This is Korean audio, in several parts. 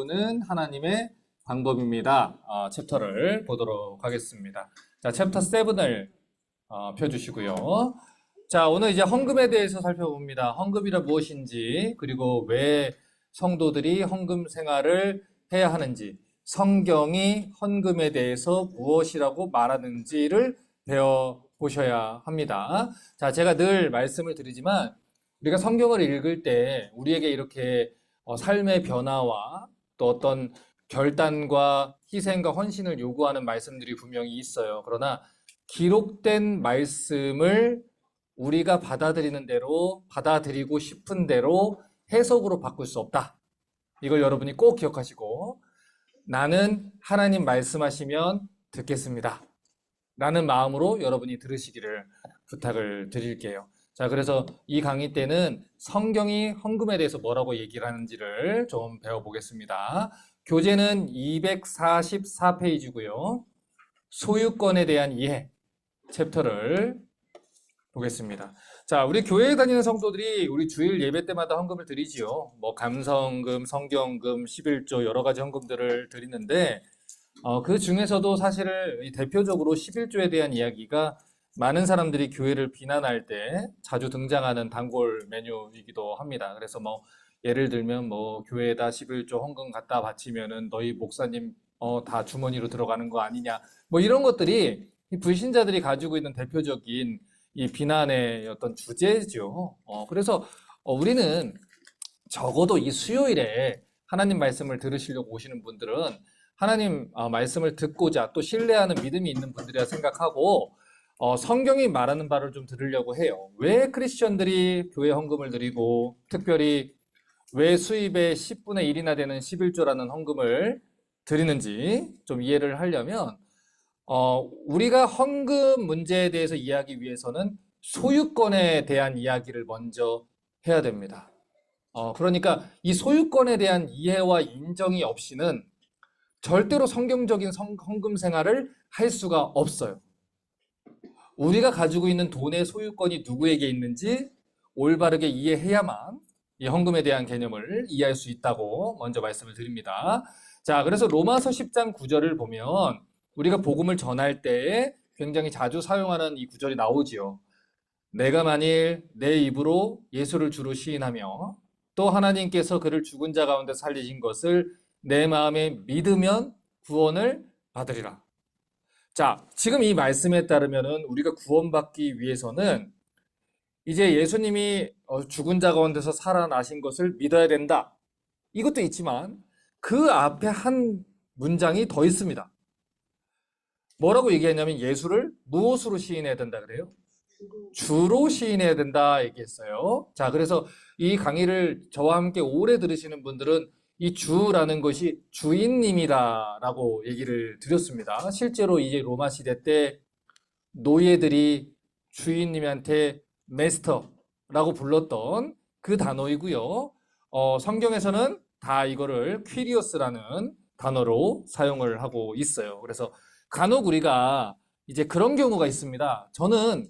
배우는 하나님의 방법입니다. 챕터를 보도록 하겠습니다. 자, 챕터 7을 펴주시고요. 자, 오늘 이제 헌금에 대해서 살펴봅니다. 헌금이란 무엇인지, 그리고 왜 성도들이 헌금 생활을 해야 하는지, 성경이 헌금에 대해서 무엇이라고 말하는지를 배워보셔야 합니다. 자, 제가 늘 말씀을 드리지만, 우리가 성경을 읽을 때 우리에게 이렇게 삶의 변화와 또 어떤 결단과 희생과 헌신을 요구하는 말씀들이 분명히 있어요. 그러나 기록된 말씀을 우리가 받아들이는 대로, 받아들이고 싶은 대로 해석으로 바꿀 수 없다. 이걸 여러분이 꼭 기억하시고, 나는 하나님 말씀하시면 듣겠습니다 라는 마음으로 여러분이 들으시기를 부탁을 드릴게요. 자, 그래서 이 강의 때는 성경이 헌금에 대해서 뭐라고 얘기를 하는지를 좀 배워보겠습니다. 교재는 244페이지고요. 소유권에 대한 이해 챕터를 보겠습니다. 자, 우리 교회에 다니는 성도들이 우리 주일 예배 때마다 헌금을 드리지요. 뭐 감성금, 성경금, 11조 여러 가지 헌금들을 드리는데 그 중에서도 사실 대표적으로 11조에 대한 이야기가 많은 사람들이 교회를 비난할 때 자주 등장하는 단골 메뉴이기도 합니다. 그래서 뭐 예를 들면 뭐 교회에다 11조 헌금 갖다 바치면은 너희 목사님 다 주머니로 들어가는 거 아니냐, 뭐 이런 것들이 이 불신자들이 가지고 있는 대표적인 이 비난의 어떤 주제죠. 그래서 우리는 적어도 이 수요일에 하나님 말씀을 들으시려고 오시는 분들은 하나님 말씀을 듣고자 또 신뢰하는 믿음이 있는 분들이라 생각하고 성경이 말하는 바를 좀 들으려고 해요. 왜 크리스천들이 교회 헌금을 드리고 특별히 왜 수입의 10분의 1이나 되는 11조라는 헌금을 드리는지 좀 이해를 하려면 우리가 헌금 문제에 대해서 이해하기 위해서는 소유권에 대한 이야기를 먼저 해야 됩니다. 그러니까 이 소유권에 대한 이해와 인정이 없이는 절대로 성경적인 헌금 생활을 할 수가 없어요. 우리가 가지고 있는 돈의 소유권이 누구에게 있는지 올바르게 이해해야만 이 헌금에 대한 개념을 이해할 수 있다고 먼저 말씀을 드립니다. 자, 그래서 로마서 10장 9절을 보면 우리가 복음을 전할 때 굉장히 자주 사용하는 이 구절이 나오지요. 내가 만일 내 입으로 예수를 주로 시인하며 또 하나님께서 그를 죽은 자 가운데 살리신 것을 내 마음에 믿으면 구원을 받으리라. 자, 지금 이 말씀에 따르면은 우리가 구원받기 위해서는 이제 예수님이 죽은 자 가운데서 살아나신 것을 믿어야 된다. 이것도 있지만 그 앞에 한 문장이 더 있습니다. 뭐라고 얘기했냐면 예수를 무엇으로 시인해야 된다 그래요? 주로 시인해야 된다 얘기했어요. 자, 그래서 이 강의를 저와 함께 오래 들으시는 분들은 이 주라는 것이 주인님이다라고 얘기를 드렸습니다. 실제로 이제 로마 시대 때 노예들이 주인님한테 메스터라고 불렀던 그 단어이고요. 성경에서는 다 이거를 퀴리오스라는 단어로 사용을 하고 있어요. 그래서 간혹 우리가 이제 그런 경우가 있습니다. 저는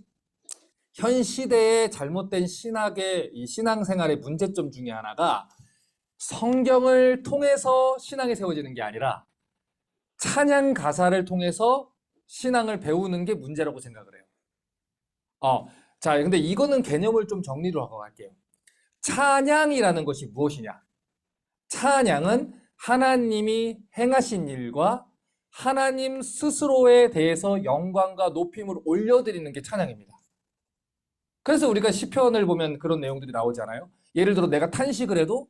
현 시대의 잘못된 신학의 이 신앙생활의 문제점 중에 하나가 성경을 통해서 신앙이 세워지는 게 아니라 찬양 가사를 통해서 신앙을 배우는 게 문제라고 생각을 해요. 자, 근데 이거는 개념을 좀 정리를 하고 갈게요. 찬양이라는 것이 무엇이냐? 찬양은 하나님이 행하신 일과 하나님 스스로에 대해서 영광과 높임을 올려드리는 게 찬양입니다. 그래서 우리가 시편을 보면 그런 내용들이 나오잖아요. 예를 들어 내가 탄식을 해도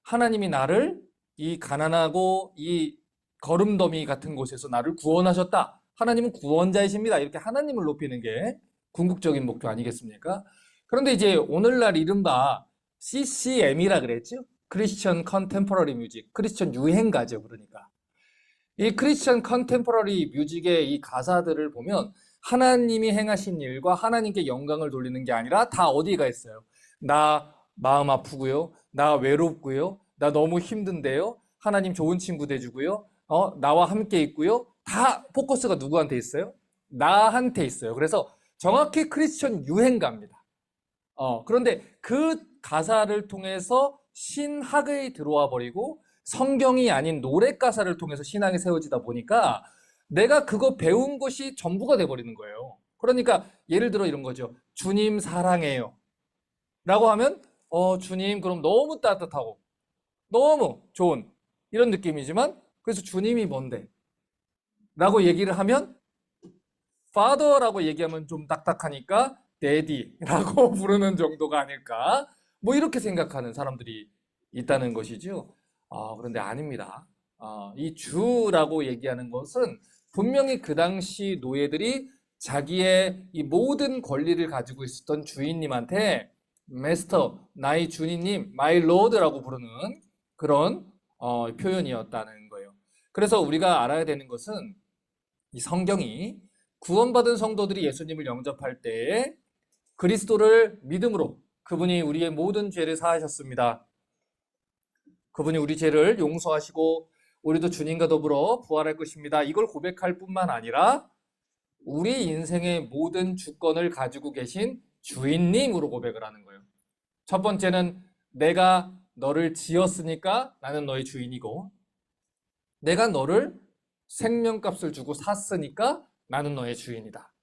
하나님이 나를 이 가난하고 이 거름더미 같은 곳에서 나를 구원하셨다. 하나님은 구원자이십니다. 이렇게 하나님을 높이는 게 궁극적인 목표 아니겠습니까? 그런데 이제 오늘날 이른바 CCM이라 그랬죠? 크리스천 컨템포러리 뮤직, 크리스천 유행가죠. 그러니까 이 크리스천 컨템포러리 뮤직의 이 가사들을 보면 하나님이 행하신 일과 하나님께 영광을 돌리는 게 아니라 다 어디가 있어요? 나 마음 아프고요. 나 외롭고요. 나 너무 힘든데요. 하나님 좋은 친구 돼주고요. 나와 함께 있고요. 다 포커스가 누구한테 있어요? 나한테 있어요. 그래서 정확히 크리스천 유행가입니다. 그런데 그 가사를 통해서 신학이 들어와 버리고 성경이 아닌 노래 가사를 통해서 신앙이 세워지다 보니까 내가 그거 배운 것이 전부가 돼버리는 거예요. 그러니까 예를 들어 이런 거죠. 주님 사랑해요. 라고 하면 주님 그럼 너무 따뜻하고 너무 좋은 이런 느낌이지만 그래서 주님이 뭔데? 라고 얘기를 하면 Father라고 얘기하면 좀 딱딱하니까 Daddy라고 부르는 정도가 아닐까? 뭐 이렇게 생각하는 사람들이 있다는 것이죠. 그런데 아닙니다. 이 주라고 얘기하는 것은 분명히 그 당시 노예들이 자기의 이 모든 권리를 가지고 있었던 주인님한테 마스터, 나의 주인님, my lord라고 부르는 그런 표현이었다는 거예요. 그래서 우리가 알아야 되는 것은 이 성경이 구원받은 성도들이 예수님을 영접할 때에 그리스도를 믿음으로 그분이 우리의 모든 죄를 사하셨습니다. 그분이 우리 죄를 용서하시고 우리도 주님과 더불어 부활할 것입니다. 이걸 고백할 뿐만 아니라 우리 인생의 모든 주권을 가지고 계신 주인님으로 고백을 하는 거예요. 첫 번째는 내가 너를 지었으니까 나는 너의 주인이고 내가 너를 생명값을 주고 샀으니까 나는 너의 주인이다.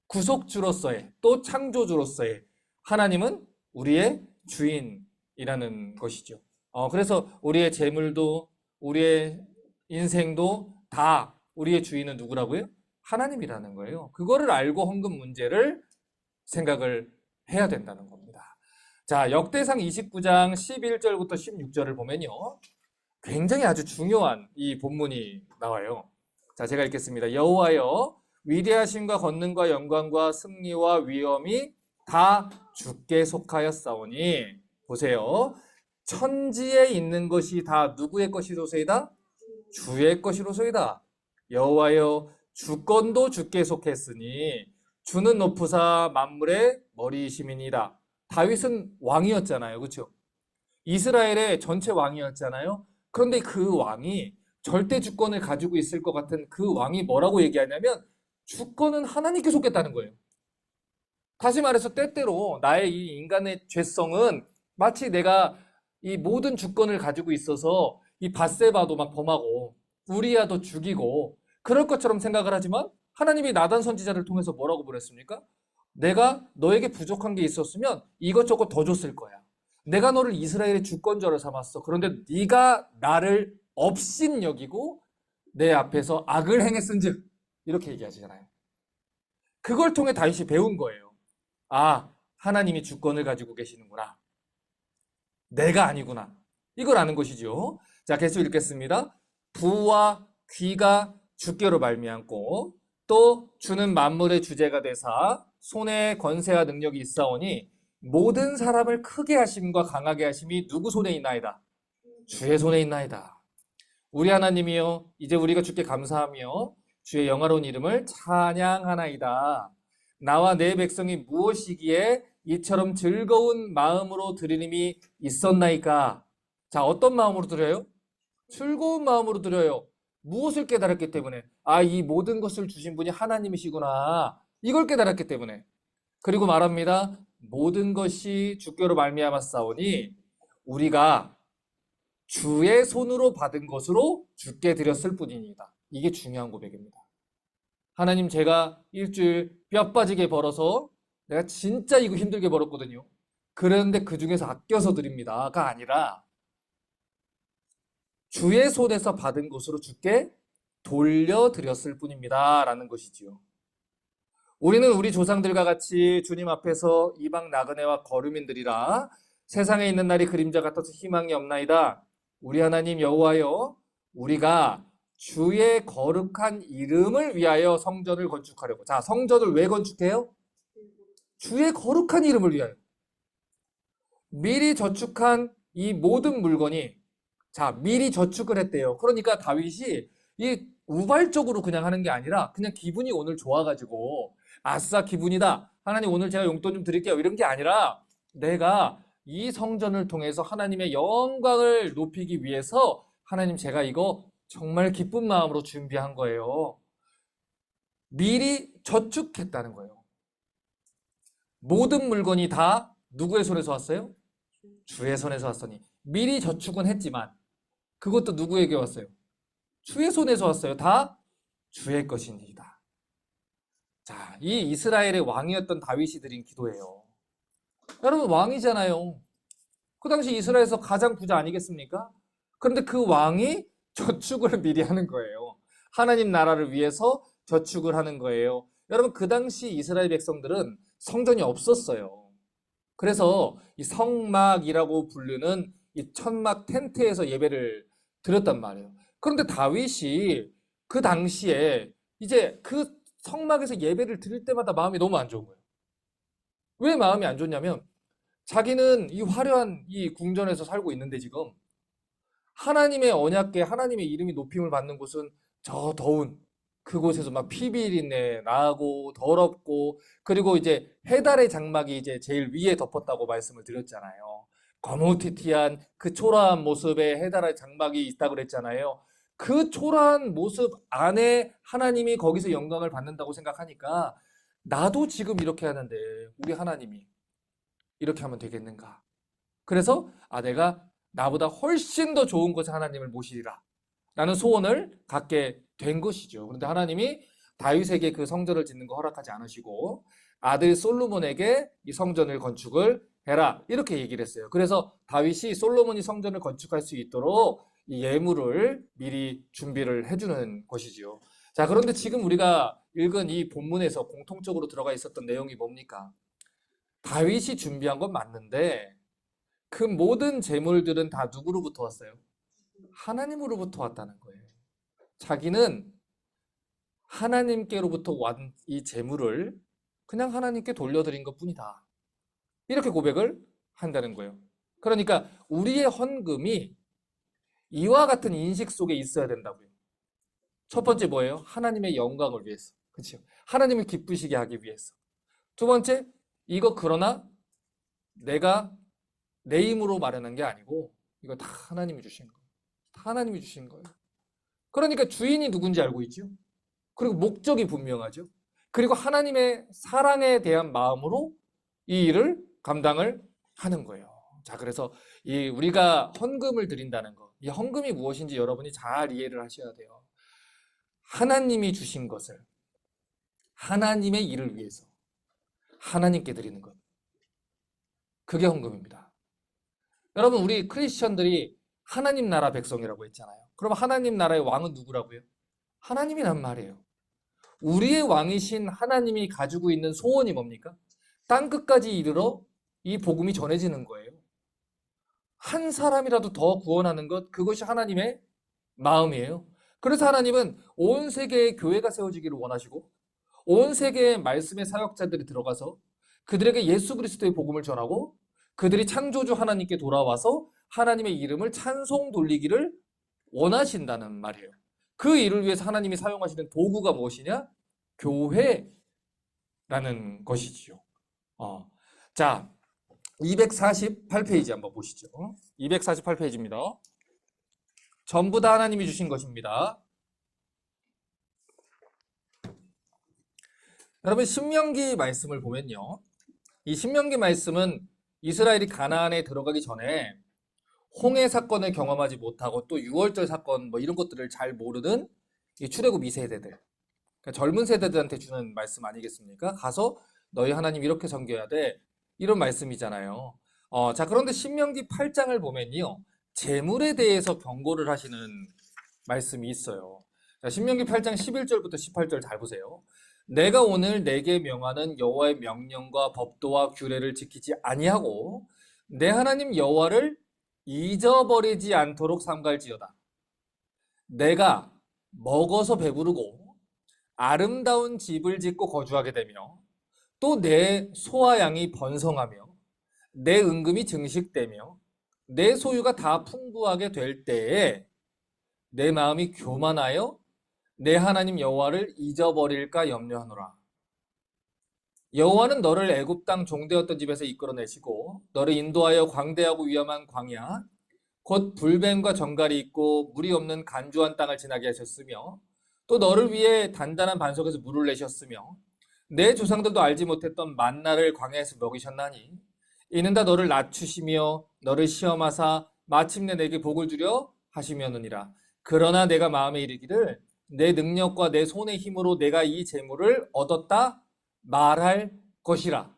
구속주로서의 또 창조주로서의 하나님은 우리의 주인이라는 것이죠. 그래서 우리의 재물도 우리의 인생도 다 우리의 주인은 누구라고요? 하나님이라는 거예요. 그거를 알고 헌금 문제를 생각을 해야 된다는 겁니다. 자, 역대상 29장 11절부터 16절을 보면요. 굉장히 아주 중요한 이 본문이 나와요. 자, 제가 읽겠습니다. 여호와여 위대하심과 권능과 영광과 승리와 위엄이 다 주께 속하였사오니 보세요. 천지에 있는 것이 다 누구의 것이로소이다? 주의 것이로소이다. 여호와여 주권도 주께 속했으니 주는 높으사 만물의 머리이심이니이다. 다윗은 왕이었잖아요. 그렇죠? 이스라엘의 전체 왕이었잖아요. 그런데 그 왕이 절대 주권을 가지고 있을 것 같은 그 왕이 뭐라고 얘기하냐면 주권은 하나님께 속했다는 거예요. 다시 말해서 때때로 나의 이 인간의 죄성은 마치 내가 이 모든 주권을 가지고 있어서 이 밧세바도 막 범하고 우리야도 죽이고 그럴 것처럼 생각을 하지만 하나님이 나단 선지자를 통해서 뭐라고 보냈습니까? 내가 너에게 부족한 게 있었으면 이것저것 더 줬을 거야. 내가 너를 이스라엘의 주권자로 삼았어. 그런데 네가 나를 업신 여기고 내 앞에서 악을 행했은즉 이렇게 얘기하시잖아요. 그걸 통해 다윗이 배운 거예요. 하나님이 주권을 가지고 계시는구나. 내가 아니구나. 이걸 아는 것이죠. 자, 계속 읽겠습니다. 부와 귀가 주께로 말미암고 또 주는 만물의 주제가 되사 손에 권세와 능력이 있사오니 모든 사람을 크게 하심과 강하게 하심이 누구 손에 있나이다? 주의 손에 있나이다. 우리 하나님이여 이제 우리가 주께 감사하며 주의 영화로운 이름을 찬양하나이다. 나와 내 백성이 무엇이기에 이처럼 즐거운 마음으로 드리님이 있었나이까? 자, 어떤 마음으로 드려요? 즐거운 마음으로 드려요. 무엇을 깨달았기 때문에? 이 모든 것을 주신 분이 하나님이시구나. 이걸 깨달았기 때문에. 그리고 말합니다. 모든 것이 주께로 말미암았사오니 우리가 주의 손으로 받은 것으로 주께 드렸을 뿐입니다. 이게 중요한 고백입니다. 하나님, 제가 일주일 뼈 빠지게 벌어서 내가 진짜 이거 힘들게 벌었거든요. 그런데 그 중에서 아껴서 드립니다가 아니라 주의 손에서 받은 것으로 주께 돌려드렸을 뿐입니다. 라는 것이지요. 우리는 우리 조상들과 같이 주님 앞에서 이방 나그네와 거류민들이라 세상에 있는 날이 그림자 같아서 희망이 없나이다. 우리 하나님 여호와여 우리가 주의 거룩한 이름을 위하여 성전을 건축하려고. 자, 성전을 왜 건축해요? 주의 거룩한 이름을 위하여. 미리 저축한 이 모든 물건이 미리 저축을 했대요. 그러니까 다윗이 이 우발적으로 그냥 하는 게 아니라 그냥 기분이 오늘 좋아가지고 아싸 기분이다. 하나님 오늘 제가 용돈 좀 드릴게요. 이런 게 아니라 내가 이 성전을 통해서 하나님의 영광을 높이기 위해서 하나님 제가 이거 정말 기쁜 마음으로 준비한 거예요. 미리 저축했다는 거예요. 모든 물건이 다 누구의 손에서 왔어요? 주의 손에서 왔으니 미리 저축은 했지만 그것도 누구에게 왔어요? 주의 손에서 왔어요. 다 주의 것입니다. 자, 이 이스라엘의 왕이었던 다윗이 드린 기도예요. 여러분, 왕이잖아요. 그 당시 이스라엘에서 가장 부자 아니겠습니까? 그런데 그 왕이 저축을 미리 하는 거예요. 하나님 나라를 위해서 저축을 하는 거예요. 여러분, 그 당시 이스라엘 백성들은 성전이 없었어요. 그래서 이 성막이라고 부르는 이 천막 텐트에서 예배를 드렸단 말이에요. 그런데 다윗이 그 당시에 이제 그 성막에서 예배를 드릴 때마다 마음이 너무 안 좋은 거예요. 왜 마음이 안 좋냐면 자기는 이 화려한 이 궁전에서 살고 있는데 지금 하나님의 언약궤, 하나님의 이름이 높임을 받는 곳은 저 더운 그곳에서 막 피비린내 나고 더럽고, 그리고 이제 해달의 장막이 이제 제일 위에 덮었다고 말씀을 드렸잖아요. 거무튀튀한 그 초라한 모습에 해달의 장막이 있다고 그랬잖아요. 그 초라한 모습 안에 하나님이 거기서 영광을 받는다고 생각하니까 나도 지금 이렇게 하는데 우리 하나님이 이렇게 하면 되겠는가? 그래서 내가 나보다 훨씬 더 좋은 곳에 하나님을 모시리라 라는 소원을 갖게 된 것이죠. 그런데 하나님이 다윗에게 그 성전을 짓는 거 허락하지 않으시고 아들 솔로몬에게 이 성전을 건축을 해라 이렇게 얘기를 했어요. 그래서 다윗이 솔로몬이 성전을 건축할 수 있도록 이 예물을 미리 준비를 해주는 것이지요. 자, 그런데 지금 우리가 읽은 이 본문에서 공통적으로 들어가 있었던 내용이 뭡니까? 다윗이 준비한 건 맞는데 그 모든 재물들은 다 누구로부터 왔어요? 하나님으로부터 왔다는 거예요. 자기는 하나님께로부터 온 이 재물을 그냥 하나님께 돌려드린 것뿐이다. 이렇게 고백을 한다는 거예요. 그러니까 우리의 헌금이 이와 같은 인식 속에 있어야 된다고요. 첫 번째 뭐예요? 하나님의 영광을 위해서. 그렇죠? 하나님을 기쁘시게 하기 위해서. 두 번째, 이거 그러나 내가 내 힘으로 마련한 게 아니고 이거 다 하나님이 주신 거예요. 다 하나님이 주신 거예요. 그러니까 주인이 누군지 알고 있죠. 그리고 목적이 분명하죠. 그리고 하나님의 사랑에 대한 마음으로 이 일을 감당을 하는 거예요. 자, 그래서 이 우리가 헌금을 드린다는 것, 이 헌금이 무엇인지 여러분이 잘 이해를 하셔야 돼요. 하나님이 주신 것을 하나님의 일을 위해서 하나님께 드리는 것. 그게 헌금입니다. 여러분, 우리 크리스천들이 하나님 나라 백성이라고 했잖아요. 그럼 하나님 나라의 왕은 누구라고요? 하나님이란 말이에요. 우리의 왕이신 하나님이 가지고 있는 소원이 뭡니까? 땅끝까지 이르러 이 복음이 전해지는 거예요. 한 사람이라도 더 구원하는 것, 그것이 하나님의 마음이에요. 그래서 하나님은 온 세계에 교회가 세워지기를 원하시고 온 세계의 말씀의 사역자들이 들어가서 그들에게 예수 그리스도의 복음을 전하고 그들이 창조주 하나님께 돌아와서 하나님의 이름을 찬송 돌리기를 원하신다는 말이에요. 그 일을 위해서 하나님이 사용하시는 도구가 무엇이냐? 교회라는 것이지요. 자, 248페이지 한번 보시죠. 248페이지입니다. 전부 다 하나님이 주신 것입니다. 여러분, 신명기 말씀을 보면요. 이 신명기 말씀은 이스라엘이 가나안에 들어가기 전에 홍해 사건을 경험하지 못하고 또 유월절 사건 뭐 이런 것들을 잘 모르는 이 출애굽 2세대들, 그러니까 젊은 세대들한테 주는 말씀 아니겠습니까? 가서 너희 하나님 이렇게 섬겨야 돼. 이런 말씀이잖아요. 자, 그런데 신명기 8장을 보면요. 재물에 대해서 경고를 하시는 말씀이 있어요. 자, 신명기 8장 11절부터 18절 잘 보세요. 내가 오늘 내게 명하는 여호와의 명령과 법도와 규례를 지키지 아니하고 내 하나님 여호와를 잊어버리지 않도록 삼갈지어다. 내가 먹어서 배부르고 아름다운 집을 짓고 거주하게 되며 또 내 소와 양이 번성하며 내 은금이 증식되며 내 소유가 다 풍부하게 될 때에 내 마음이 교만하여 내 하나님 여호와를 잊어버릴까 염려하노라. 여호와는 너를 애굽 땅 종되었던 집에서 이끌어내시고 너를 인도하여 광대하고 위험한 광야 곧 불뱀과 정갈이 있고 물이 없는 간주한 땅을 지나게 하셨으며 또 너를 위해 단단한 반석에서 물을 내셨으며 내 조상들도 알지 못했던 만나를 광야에서 먹이셨나니 이는 다 너를 낮추시며 너를 시험하사 마침내 내게 복을 주려 하시면느니라. 그러나 내가 마음에 이르기를 내 능력과 내 손의 힘으로 내가 이 재물을 얻었다 말할 것이라.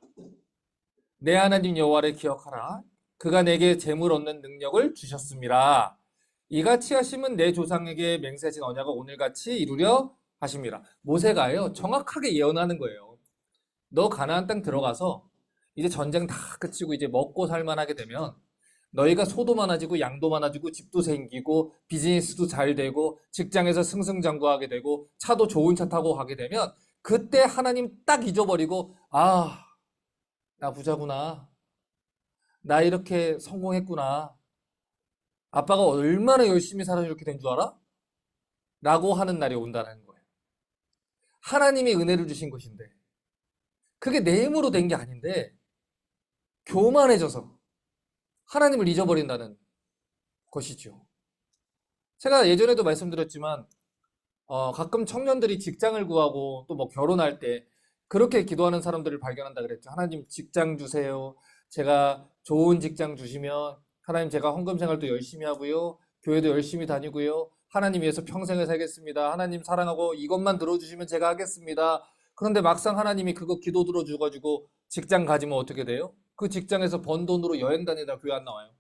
내 하나님 여호와를 기억하라. 그가 내게 재물 얻는 능력을 주셨음이라. 이같이 하심은 내 조상에게 맹세하신 언약을 오늘같이 이루려 하심이라. 모세가요 정확하게 예언하는 거예요. 너 가나안 땅 들어가서 이제 전쟁 다 그치고 이제 먹고 살만하게 되면 너희가 소도 많아지고 양도 많아지고 집도 생기고 비즈니스도 잘 되고 직장에서 승승장구하게 되고 차도 좋은 차 타고 가게 되면 그때 하나님 딱 잊어버리고 아, 나 부자구나. 나 이렇게 성공했구나. 아빠가 얼마나 열심히 살아서 이렇게 된 줄 알아? 라고 하는 날이 온다는 거예요. 하나님이 은혜를 주신 것인데 그게 내 힘으로 된 게 아닌데 교만해져서 하나님을 잊어버린다는 것이죠. 제가 예전에도 말씀드렸지만 가끔 청년들이 직장을 구하고 또 뭐 결혼할 때 그렇게 기도하는 사람들을 발견한다 그랬죠. 하나님 직장 주세요. 제가 좋은 직장 주시면 하나님 제가 헌금 생활도 열심히 하고요. 교회도 열심히 다니고요. 하나님 위해서 평생을 살겠습니다. 하나님 사랑하고 이것만 들어주시면 제가 하겠습니다. 그런데 막상 하나님이 그거 기도 들어줘가지고 직장 가지면 어떻게 돼요? 그 직장에서 번 돈으로 여행 다니다 교회 안 나와요.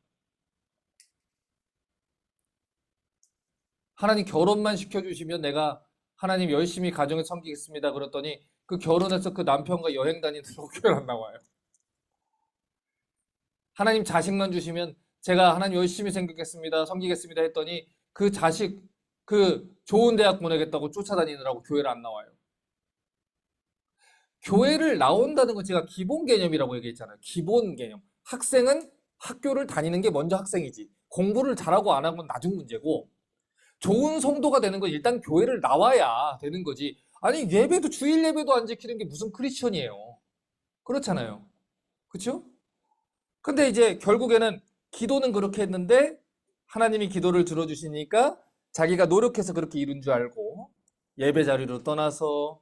하나님 결혼만 시켜주시면 내가 하나님 열심히 가정을 섬기겠습니다. 그랬더니 그 결혼해서 그 남편과 여행 다니도록 교회 안 나와요. 하나님 자식만 주시면 제가 하나님 열심히 생기겠습니다. 섬기겠습니다 했더니 그 자식 그 좋은 대학 보내겠다고 쫓아다니느라고 교회를 안 나와요. 교회를 나온다는 건 제가 기본 개념이라고 얘기했잖아요. 기본 개념. 학생은 학교를 다니는 게 먼저 학생이지. 공부를 잘하고 안 하는 건 나중 문제고 좋은 성도가 되는 건 일단 교회를 나와야 되는 거지. 아니 예배도 주일 예배도 안 지키는 게 무슨 크리스천이에요. 그렇잖아요. 그렇죠? 근데 이제 결국에는 기도는 그렇게 했는데 하나님이 기도를 들어주시니까 자기가 노력해서 그렇게 이룬 줄 알고 예배 자리로 떠나서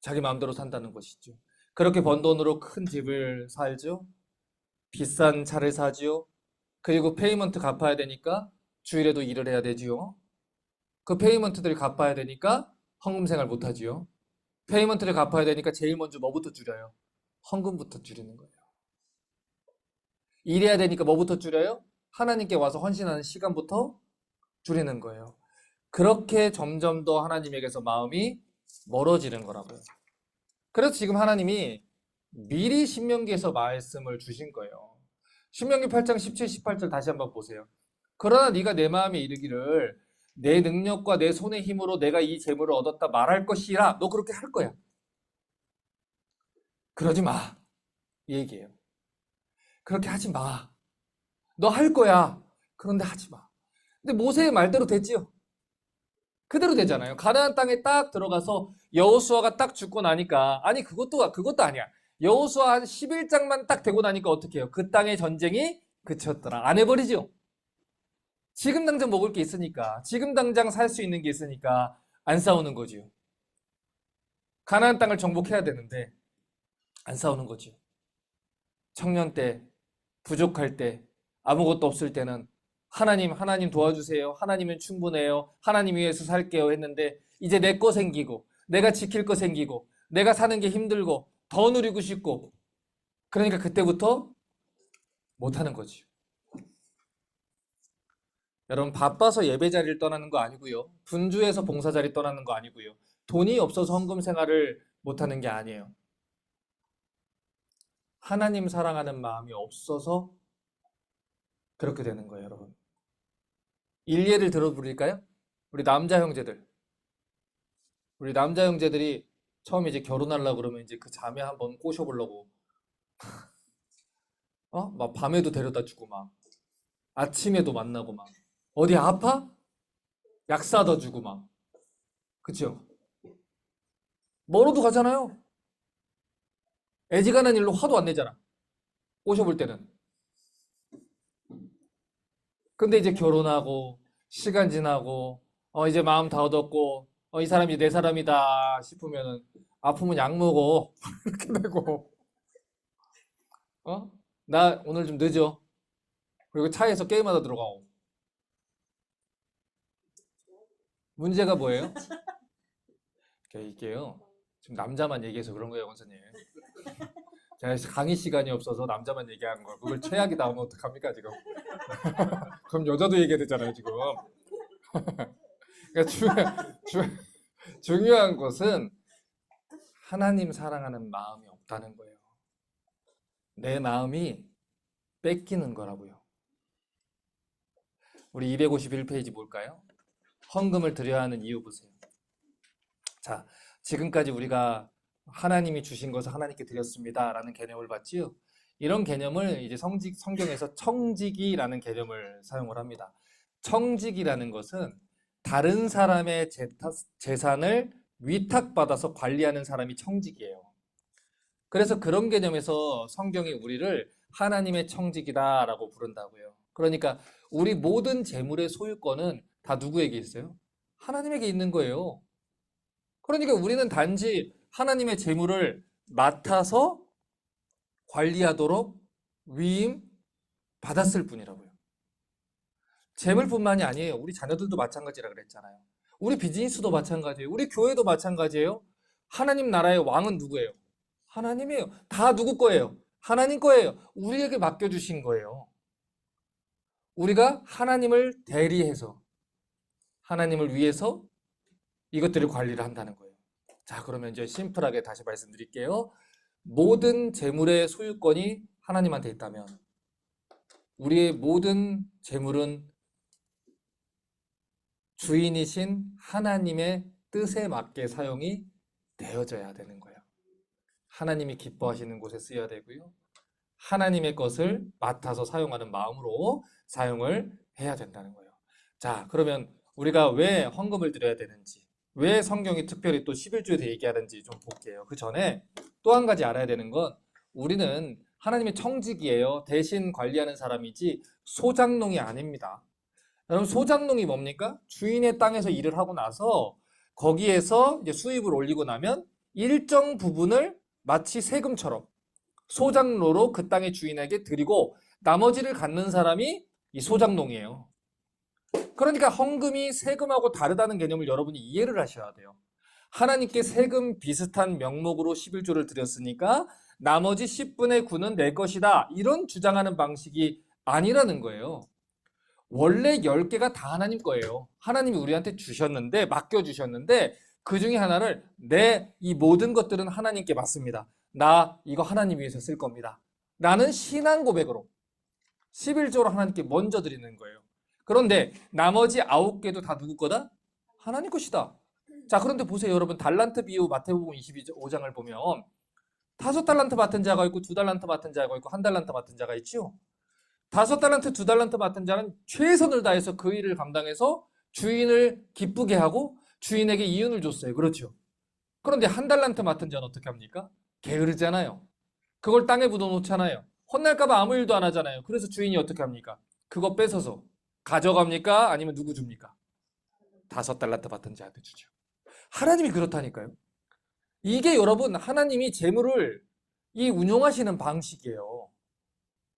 자기 마음대로 산다는 것이죠. 그렇게 번 돈으로 큰 집을 살죠. 비싼 차를 사지요. 그리고 페이먼트 갚아야 되니까 주일에도 일을 해야 되지요. 그 페이먼트들을 갚아야 되니까 헌금 생활 못 하지요. 페이먼트를 갚아야 되니까 제일 먼저 뭐부터 줄여요? 헌금부터 줄이는 거예요. 일해야 되니까 뭐부터 줄여요? 하나님께 와서 헌신하는 시간부터 줄이는 거예요. 그렇게 점점 더 하나님에게서 마음이 멀어지는 거라고요. 그래서 지금 하나님이 미리 신명기에서 말씀을 주신 거예요. 신명기 8장 17, 18절 다시 한번 보세요. 그러나 네가 내 마음에 이르기를 내 능력과 내 손의 힘으로 내가 이 재물을 얻었다 말할 것이라. 너 그렇게 할 거야. 그러지 마. 이 얘기예요. 그렇게 하지 마. 너 할 거야. 그런데 하지 마. 근데 모세의 말대로 됐지요. 그대로 되잖아요. 가나안 땅에 딱 들어가서 여호수아가 딱 죽고 나니까 아니 그것도 아니야. 여호수아 한 11장만 딱 되고 나니까 어떻게 해요? 그 땅의 전쟁이 그쳤더라. 안 해버리죠. 지금 당장 먹을 게 있으니까 지금 당장 살 수 있는 게 있으니까 안 싸우는 거지요. 가나안 땅을 정복해야 되는데 안 싸우는 거지요. 청년 때 부족할 때 아무것도 없을 때는 하나님 도와주세요. 하나님은 충분해요. 하나님 위해서 살게요 했는데 이제 내 거 생기고 내가 지킬 거 생기고 내가 사는 게 힘들고 더 누리고 싶고 그러니까 그때부터 못하는 거지. 여러분 바빠서 예배 자리를 떠나는 거 아니고요. 분주해서 봉사 자리 떠나는 거 아니고요. 돈이 없어서 헌금 생활을 못하는 게 아니에요. 하나님 사랑하는 마음이 없어서 그렇게 되는 거예요, 여러분. 일례를 들어드릴까요? 우리 남자 형제들. 우리 남자 형제들이 처음에 이제 결혼하려고 그러면 이제 그 자매 한번 꼬셔보려고. 막 밤에도 데려다 주고 막. 아침에도 만나고 막. 어디 아파? 약 사다 주고 막. 그쵸? 멀어도 가잖아요. 애지간한 일로 화도 안 내잖아. 꼬셔볼 때는. 근데 이제 결혼하고, 시간 지나고, 이제 마음 다 얻었고, 이 사람이 내 사람이다 싶으면은, 아프면 약 먹어. 이렇게 되고, 나 오늘 좀 늦어. 그리고 차에서 게임하다 들어가고. 문제가 뭐예요? 이게요. 지금 남자만 얘기해서 그런 거예요, 원사님. 제가 강의 시간이 없어서 남자만 얘기하는 거. 그걸 최악이다 하면 어떡합니까, 지금? 그럼 여자도 얘기해야 되잖아요, 지금. 그러니까 중요한 것은 하나님 사랑하는 마음이 없다는 거예요. 내 마음이 뺏기는 거라고요. 우리 251페이지 볼까요? 헌금을 드려야 하는 이유 보세요. 자, 지금까지 우리가 하나님이 주신 것을 하나님께 드렸습니다 라는 개념을 봤지요. 이런 개념을 이제 성경에서 청지기라는 개념을 사용을 합니다. 청지기라는 것은 다른 사람의 재산을 위탁받아서 관리하는 사람이 청지기예요. 그래서 그런 개념에서 성경이 우리를 하나님의 청지기다라고 부른다고요. 그러니까 우리 모든 재물의 소유권은 다 누구에게 있어요? 하나님에게 있는 거예요. 그러니까 우리는 단지 하나님의 재물을 맡아서 관리하도록 위임 받았을 뿐이라고요. 재물뿐만이 아니에요. 우리 자녀들도 마찬가지라 그랬잖아요. 우리 비즈니스도 마찬가지예요. 우리 교회도 마찬가지예요. 하나님 나라의 왕은 누구예요? 하나님이에요. 다 누구 거예요? 하나님 거예요. 우리에게 맡겨주신 거예요. 우리가 하나님을 대리해서 하나님을 위해서 이것들을 관리를 한다는 거예요. 자, 그러면 이제 심플하게 다시 말씀드릴게요. 모든 재물의 소유권이 하나님한테 있다면 우리의 모든 재물은 주인이신 하나님의 뜻에 맞게 사용이 되어져야 되는 거예요. 하나님이 기뻐하시는 곳에 쓰여야 되고요. 하나님의 것을 맡아서 사용하는 마음으로 사용을 해야 된다는 거예요. 자, 그러면 우리가 왜 헌금을 드려야 되는지, 왜 성경이 특별히 또 11조에 대해 얘기하는지 좀 볼게요. 그 전에 또 한 가지 알아야 되는 건 우리는 하나님의 청지기예요. 대신 관리하는 사람이지 소장농이 아닙니다. 여러분, 소장농이 뭡니까? 주인의 땅에서 일을 하고 나서 거기에서 이제 수입을 올리고 나면 일정 부분을 마치 세금처럼 소장로로 그 땅의 주인에게 드리고 나머지를 갖는 사람이 이 소장농이에요. 그러니까 헌금이 세금하고 다르다는 개념을 여러분이 이해를 하셔야 돼요. 하나님께 세금 비슷한 명목으로 11조를 드렸으니까 나머지 10분의 9는 내 것이다. 이런 주장하는 방식이 아니라는 거예요. 원래 10개가 다 하나님 거예요. 하나님이 우리한테 주셨는데, 맡겨주셨는데 그 중에 하나를 이 모든 것들은 하나님께 맡습니다. 나 이거 하나님 위해서 쓸 겁니다. 라는 신앙 고백으로 11조로 하나님께 먼저 드리는 거예요. 그런데 나머지 9개도 다 누구 거다? 하나님 것이다. 자, 그런데 보세요, 여러분. 달란트 비유 마태복음 25장을 보면 5달란트 맡은 자가 있고 2달란트 맡은 자가 있고 1달란트 맡은 자가 있죠. 5달란트, 2달란트 맡은 자는 최선을 다해서 그 일을 감당해서 주인을 기쁘게 하고 주인에게 이윤을 줬어요. 그렇죠. 그런데 1달란트 맡은 자는 어떻게 합니까? 게으르잖아요. 그걸 땅에 묻어놓잖아요. 혼날까봐 아무 일도 안 하잖아요. 그래서 주인이 어떻게 합니까? 그거 뺏어서 가져갑니까? 아니면 누구 줍니까? 5달란트 받은 자한테 주죠. 하나님이 그렇다니까요. 이게 여러분 하나님이 재물을 운용하시는 방식이에요.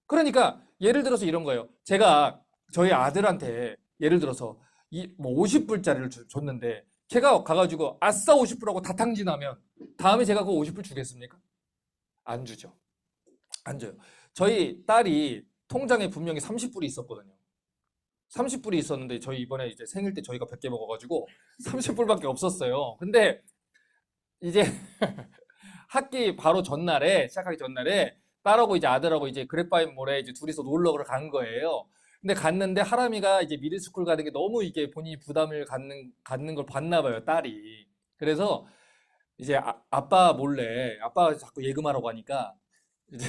그러니까 예를 들어서 이런 거예요. 제가 저희 아들한테 예를 들어서 50불짜리를 줬는데 걔가 가가지고 아싸 50불하고 다 탕진하면 다음에 제가 그 50불 주겠습니까? 안 주죠. 안 줘요. 저희 딸이 통장에 분명히 30불이 있었거든요. 30불이 있었는데 저희 이번에 이제 생일 때 저희가 100개 먹어가지고 30불밖에 없었어요. 근데 이제 학기 바로 전날에 시작하기 전날에 딸하고 이제 아들하고 이제 그랩바인몰에 이제 둘이서 놀러 간 거예요. 근데 갔는데 하람이가 이제 미드스쿨 가는 게 너무 이게 본인이 부담을 갖는 걸 봤나 봐요, 딸이. 그래서 이제 아빠 몰래 아빠가 자꾸 예금하라고 하니까 이제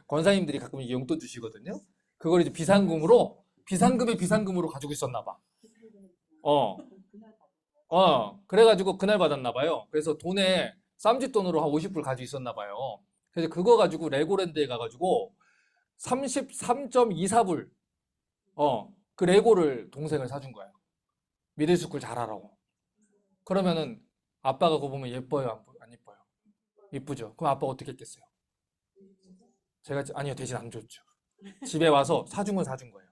권사님들이 가끔 이게 용돈 주시거든요. 그걸 이제 비상금으로 가지고 있었나 봐. 어, 그래가지고 그날 받았나 봐요. 그래서 돈에 쌈짓돈으로 한 50불 가지고 있었나 봐요. 그래서 그거 가지고 레고랜드에 가가지고 33.24불, 그 레고를 동생을 사준 거예요. 미들스쿨 잘하라고. 그러면은 아빠가 그거 보면 예뻐요, 안 예뻐요? 예쁘죠? 그럼 아빠가 어떻게 했겠어요? 아니요, 대신 안 줬죠. 집에 와서 사준 건 사준 거예요.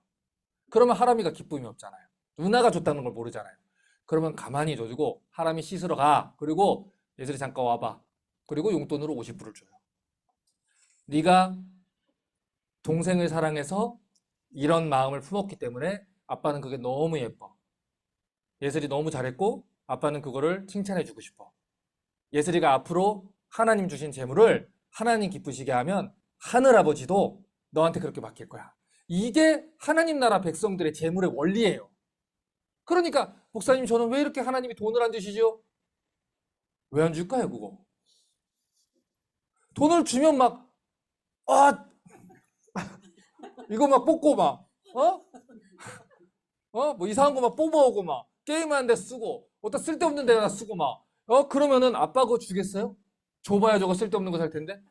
그러면 하람이가 기쁨이 없잖아요. 누나가 줬다는 걸 모르잖아요. 그러면 가만히 둬두고 하람이 씻으러 가. 그리고 예슬이 잠깐 와봐. 그리고 용돈으로 50불을 줘요. 네가 동생을 사랑해서 이런 마음을 품었기 때문에 아빠는 그게 너무 예뻐. 예슬이 너무 잘했고 아빠는 그거를 칭찬해주고 싶어. 예슬이가 앞으로 하나님 주신 재물을 하나님 기쁘시게 하면 하늘아버지도 너한테 그렇게 맡길 거야. 이게 하나님 나라 백성들의 재물의 원리예요. 그러니까 목사님 저는 왜 이렇게 하나님이 돈을 안 주시죠? 왜 안 줄까요 그거? 돈을 주면 막 이거 막 뽑고 막 뭐 이상한 거 막 뽑아오고 막 게임하는 데 쓰고 어디다 쓸데없는 데다 쓰고 막 그러면은 아빠 그거 주겠어요? 줘봐야 저거 쓸데없는 거 살 텐데.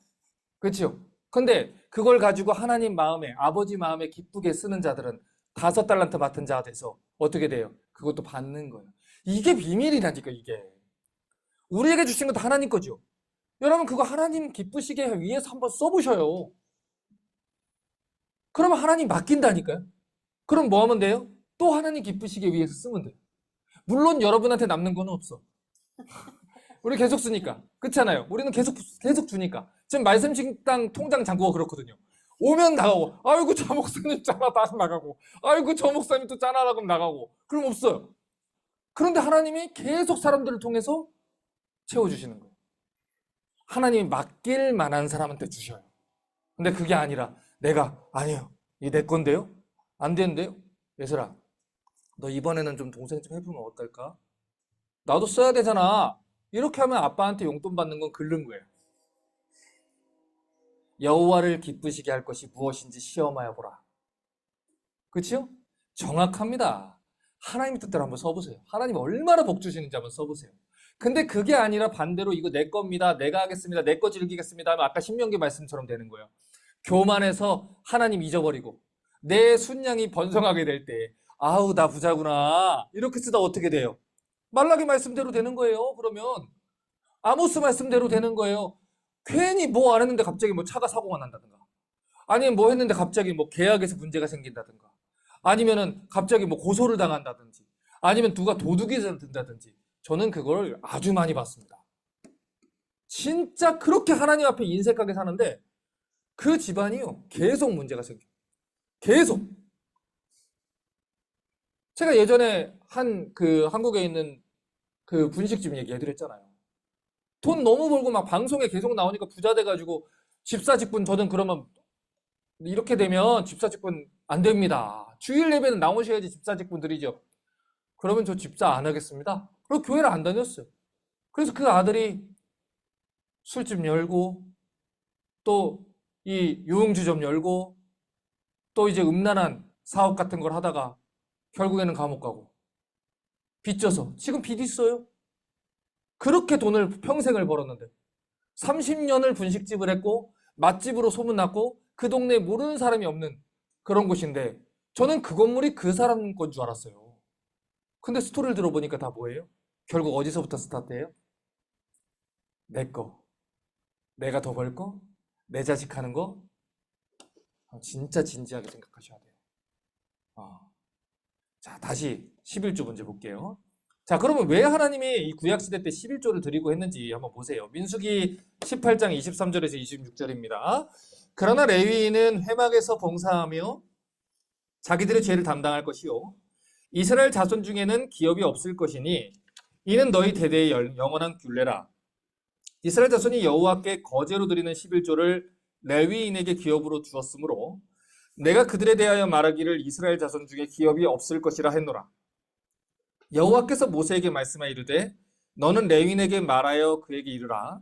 그렇죠? 근데 그걸 가지고 하나님 마음에 아버지 마음에 기쁘게 쓰는 자들은 5달란트 맡은 자가 돼서 어떻게 돼요? 그것도 받는 거예요. 이게 비밀이라니까 이게. 우리에게 주신 건 다 하나님 거죠. 여러분 그거 하나님 기쁘시게 위해서 한번 써보셔요. 그러면 하나님 맡긴다니까요. 그럼 뭐 하면 돼요? 또 하나님 기쁘시게 위해서 쓰면 돼요. 물론 여러분한테 남는 건 없어. 우리 계속 쓰니까. 그렇잖아요. 우리는 계속 주니까. 지금 말씀식당 통장 잔고가 그렇거든요. 오면 나가고, 아이고 저 목사님 짜나 다시 나가고, 아이고 저 목사님 또 짜나라 그럼 나가고. 그럼 없어요. 그런데 하나님이 계속 사람들을 통해서 채워주시는 거예요. 하나님이 맡길 만한 사람한테 주셔요. 근데 그게 아니라 내가 아니요 이게 내 건데요? 안 되는데요? 예슬아 너 이번에는 좀 동생 좀 해보면 어떨까? 나도 써야 되잖아. 이렇게 하면 아빠한테 용돈 받는 건 긁는 거예요. 여호와를 기쁘시게 할 것이 무엇인지 시험하여 보라. 그렇죠? 정확합니다. 하나님 뜻대로 한번 써보세요. 하나님이 얼마나 복 주시는지 한번 써보세요. 근데 그게 아니라 반대로 이거 내 겁니다. 내가 하겠습니다. 내 거 즐기겠습니다 하면 아까 신명기 말씀처럼 되는 거예요. 교만해서 하나님 잊어버리고 내 순양이 번성하게 될 때 아우 나 부자구나 이렇게 쓰다 어떻게 돼요? 말라기 말씀대로 되는 거예요. 그러면 아모스 말씀대로 되는 거예요. 괜히 뭐 안 했는데 갑자기 뭐 차가 사고가 난다든가 아니면 뭐 했는데 갑자기 뭐 계약에서 문제가 생긴다든가 아니면은 갑자기 뭐 고소를 당한다든지 아니면 누가 도둑이 든다든지 저는 그걸 아주 많이 봤습니다. 진짜 그렇게 하나님 앞에 인색하게 사는데 그 집안이요 계속 문제가 생겨. 계속. 제가 예전에 한국에 있는 그 분식집 얘기해드렸잖아요. 돈 너무 벌고 막 방송에 계속 나오니까 부자 돼가지고 집사직분 저는 그러면 이렇게 되면 집사직분 안 됩니다. 주일 예배는 나오셔야지 집사직분들이죠. 그러면 저 집사 안 하겠습니다. 그리고 교회를 안 다녔어요. 그래서 그 아들이 술집 열고 또 이 유흥주점 열고 또 이제 음란한 사업 같은 걸 하다가 결국에는 감옥 가고 빚져서 지금 빚 있어요. 그렇게 돈을 평생을 벌었는데 30년을 분식집을 했고 맛집으로 소문났고 그 동네에 모르는 사람이 없는 그런 곳인데 저는 그 건물이 그 사람 건 줄 알았어요. 근데 스토리를 들어보니까 다 뭐예요? 결국 어디서부터 스타트해요? 내 거. 내가 더 벌 거? 내 자식 하는 거? 진짜 진지하게 생각하셔야 돼요. 자, 다시 11조 문제 볼게요. 자, 그러면 왜 하나님이 이 구약시대 때 11조를 드리고 했는지 한번 보세요. 민수기 18장 23절에서 26절입니다. 그러나 레위인은 회막에서 봉사하며 자기들의 죄를 담당할 것이요. 이스라엘 자손 중에는 기업이 없을 것이니 이는 너희 대대의 영원한 균례라. 이스라엘 자손이 여호와께 거제로 드리는 11조를 레위인에게 기업으로 주었으므로 내가 그들에 대하여 말하기를 이스라엘 자손 중에 기업이 없을 것이라 했노라. 여호와께서 모세에게 말씀하여 이르되 너는 레위인에게 말하여 그에게 이르라.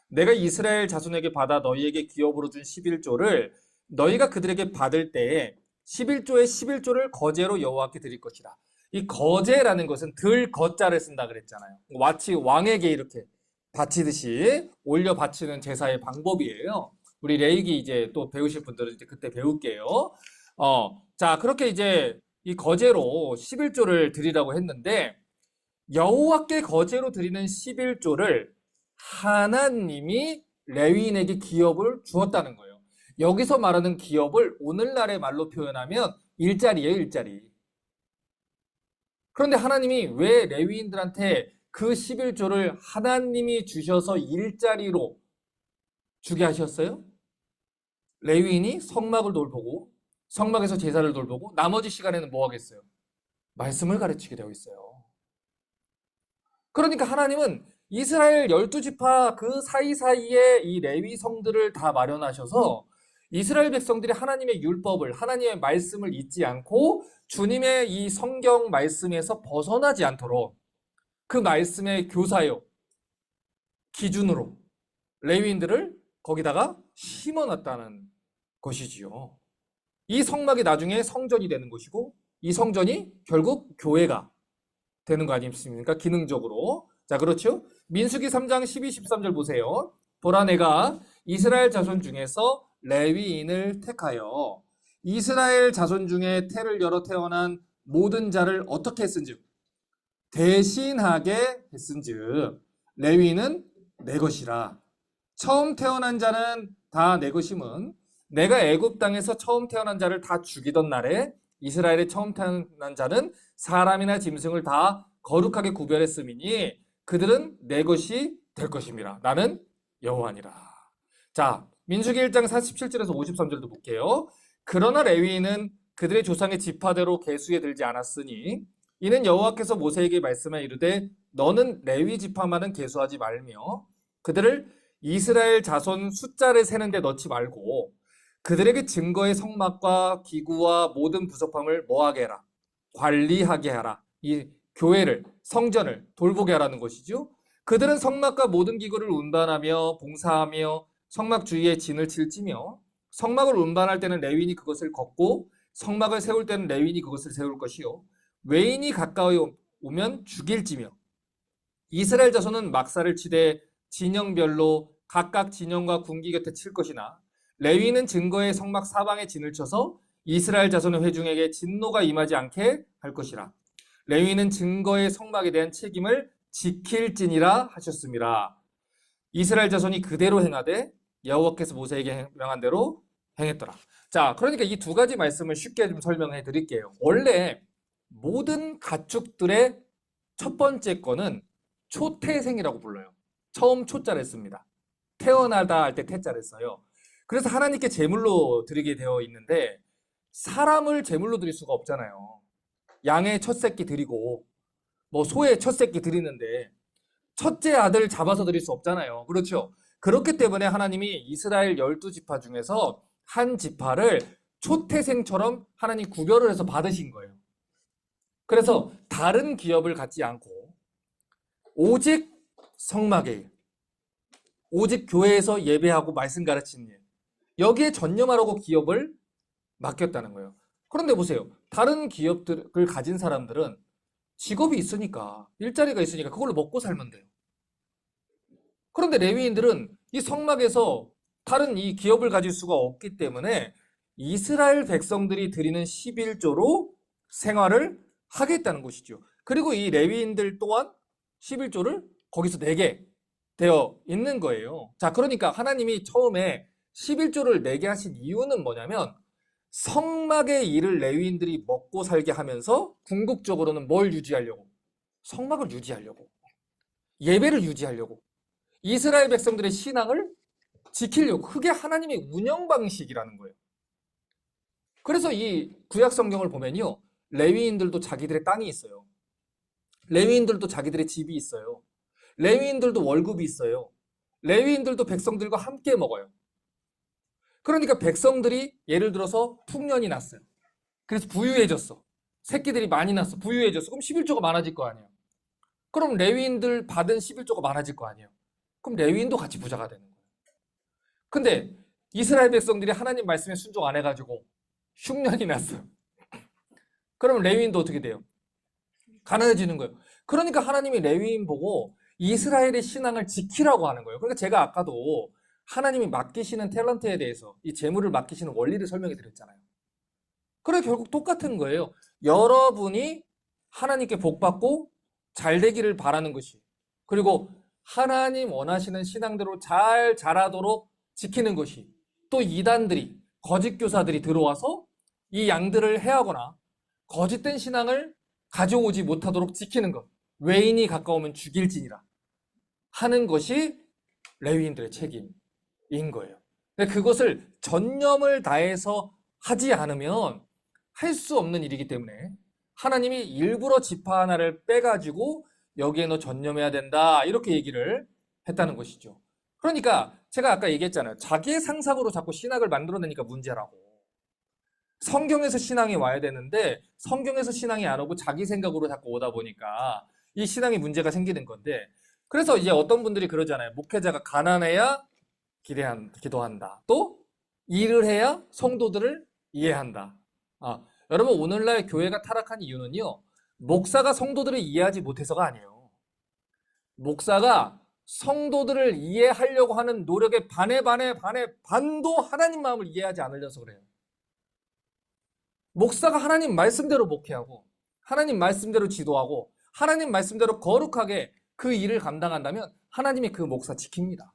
내가 이스라엘 자손에게 받아 너희에게 기업으로 준 11조를 너희가 그들에게 받을 때에 11조의 11조를 거제로 여호와께 드릴 것이라. 이 거제라는 것은 들 거자를 쓴다 그랬잖아요. 마치 왕에게 이렇게 바치듯이 올려 바치는 제사의 방법이에요. 우리 레위기 이제 또 배우실 분들은 이제 그때 배울게요. 자, 그렇게 이제 이 거제로 11조를 드리라고 했는데 여호와께 거제로 드리는 11조를 하나님이 레위인에게 기업을 주었다는 거예요. 여기서 말하는 기업을 오늘날의 말로 표현하면 일자리예요, 일자리. 그런데 하나님이 왜 레위인들한테 그 11조를 하나님이 주셔서 일자리로 주게 하셨어요? 레위인이 성막을 돌보고 성막에서 제사를 돌보고 나머지 시간에는 뭐 하겠어요? 말씀을 가르치게 되어 있어요. 그러니까 하나님은 이스라엘 12지파 그 사이사이에 이 레위 성들을 다 마련하셔서 이스라엘 백성들이 하나님의 율법을, 하나님의 말씀을 잊지 않고 주님의 이 성경 말씀에서 벗어나지 않도록 그 말씀의 교사요, 기준으로 레위인들을 거기다가 심어놨다는 것이지요. 이 성막이 나중에 성전이 되는 것이고 이 성전이 결국 교회가 되는 거 아니겠습니까? 기능적으로. 자, 그렇죠? 민수기 3장 12, 13절 보세요. 보라 내가 이스라엘 자손 중에서 레위인을 택하여 이스라엘 자손 중에 태를 열어 태어난 모든 자를 어떻게 했은즉 대신하게 했은즉 레위인은 내 것이라. 처음 태어난 자는 다 내 것임은 내가 애굽 땅에서 처음 태어난 자를 다 죽이던 날에 이스라엘의 처음 태어난 자는 사람이나 짐승을 다 거룩하게 구별했음이니 그들은 내 것이 될 것입니다. 나는 여호와니라. 자, 민수기 1장 47절에서 53절도 볼게요. 그러나 레위인은 그들의 조상의 지파대로 계수에 들지 않았으니 이는 여호와께서 모세에게 말씀하 이르되 너는 레위 지파만은 계수하지 말며 그들을 이스라엘 자손 숫자를 세는데 넣지 말고 그들에게 증거의 성막과 기구와 모든 부속함을 뭐하게 해라? 관리하게 하라. 이 교회를, 성전을 돌보게 하라는 것이죠. 그들은 성막과 모든 기구를 운반하며 봉사하며 성막 주위에 진을 칠지며 성막을 운반할 때는 레위인이 그것을 걷고 성막을 세울 때는 레위인이 그것을 세울 것이요 외인이 가까이 오면 죽일지며 이스라엘 자손은 막사를 치되 진영별로 각각 진영과 군기 곁에 칠 것이나 레위는 증거의 성막 사방에 진을 쳐서 이스라엘 자손의 회중에게 진노가 임하지 않게 할 것이라. 레위는 증거의 성막에 대한 책임을 지킬지니라 하셨습니다. 이스라엘 자손이 그대로 행하되 여호와께서 모세에게 명한 대로 행했더라. 자, 그러니까 이 두 가지 말씀을 쉽게 좀 설명해 드릴게요. 원래 모든 가축들의 첫 번째 거는 초태생이라고 불러요. 처음 초자를 씁니다. 태어나다 할 때 태자를 써요. 그래서 하나님께 제물로 드리게 되어 있는데 사람을 제물로 드릴 수가 없잖아요. 양의 첫 새끼 드리고 뭐 소의 첫 새끼 드리는데 첫째 아들 잡아서 드릴 수 없잖아요. 그렇죠? 그렇기 때문에 하나님이 이스라엘 12지파 중에서 한 지파를 초태생처럼 하나님 구별을 해서 받으신 거예요. 그래서 다른 기업을 갖지 않고 오직 성막의 일, 오직 교회에서 예배하고 말씀 가르치는 일, 여기에 전념하라고 기업을 맡겼다는 거예요. 그런데 보세요. 다른 기업들을 가진 사람들은 직업이 있으니까, 일자리가 있으니까 그걸로 먹고 살면 돼요. 그런데 레위인들은 이 성막에서 다른 이 기업을 가질 수가 없기 때문에 이스라엘 백성들이 드리는 11조로 생활을 하겠다는 것이죠. 그리고 이 레위인들 또한 11조를 거기서 내게 되어 있는 거예요. 자, 그러니까 하나님이 처음에 11조를 내게 하신 이유는 뭐냐면 성막의 일을 레위인들이 먹고 살게 하면서 궁극적으로는 뭘 유지하려고? 성막을 유지하려고. 예배를 유지하려고. 이스라엘 백성들의 신앙을 지키려고. 그게 하나님의 운영 방식이라는 거예요. 그래서 이 구약 성경을 보면요. 레위인들도 자기들의 땅이 있어요. 레위인들도 자기들의 집이 있어요. 레위인들도 월급이 있어요. 레위인들도 백성들과 함께 먹어요. 그러니까 백성들이 예를 들어서 풍년이 났어요. 그래서 부유해졌어. 새끼들이 많이 났어. 부유해졌어. 그럼 11조가 많아질 거 아니에요. 그럼 레위인들 받은 11조가 많아질 거 아니에요. 그럼 레위인도 같이 부자가 되는 거예요. 근데 이스라엘 백성들이 하나님 말씀에 순종 안 해가지고 흉년이 났어요. 그러면 레위인도 어떻게 돼요? 가난해지는 거예요. 그러니까 하나님이 레위인 보고 이스라엘의 신앙을 지키라고 하는 거예요. 그러니까 제가 아까도 하나님이 맡기시는 탤런트에 대해서 이 재물을 맡기시는 원리를 설명해 드렸잖아요. 그래 결국 똑같은 거예요. 여러분이 하나님께 복 받고 잘 되기를 바라는 것이 그리고 하나님 원하시는 신앙대로 잘 자라도록 지키는 것이 또 이단들이 거짓 교사들이 들어와서 이 양들을 해하거나 거짓된 신앙을 가져오지 못하도록 지키는 것. 외인이 가까우면 죽일지니라 하는 것이 레위인들의 책임인 거예요. 근데 그것을 전념을 다해서 하지 않으면 할 수 없는 일이기 때문에 하나님이 일부러 지파 하나를 빼가지고 여기에 너 전념해야 된다 이렇게 얘기를 했다는 것이죠. 그러니까 제가 아까 얘기했잖아요. 자기의 상상으로 자꾸 신학을 만들어내니까 문제라고. 성경에서 신앙이 와야 되는데 성경에서 신앙이 안 오고 자기 생각으로 자꾸 오다 보니까 이 신앙이 문제가 생기는 건데, 그래서 이제 어떤 분들이 그러잖아요. 목회자가 가난해야 기도한다. 또 일을 해야 성도들을 이해한다. 여러분, 오늘날 교회가 타락한 이유는요, 목사가 성도들을 이해하지 못해서가 아니에요. 목사가 성도들을 이해하려고 하는 노력의 반도 하나님 마음을 이해하지 않으려서 그래요. 목사가 하나님 말씀대로 목회하고 하나님 말씀대로 지도하고 하나님 말씀대로 거룩하게 그 일을 감당한다면 하나님이 그 목사 지킵니다.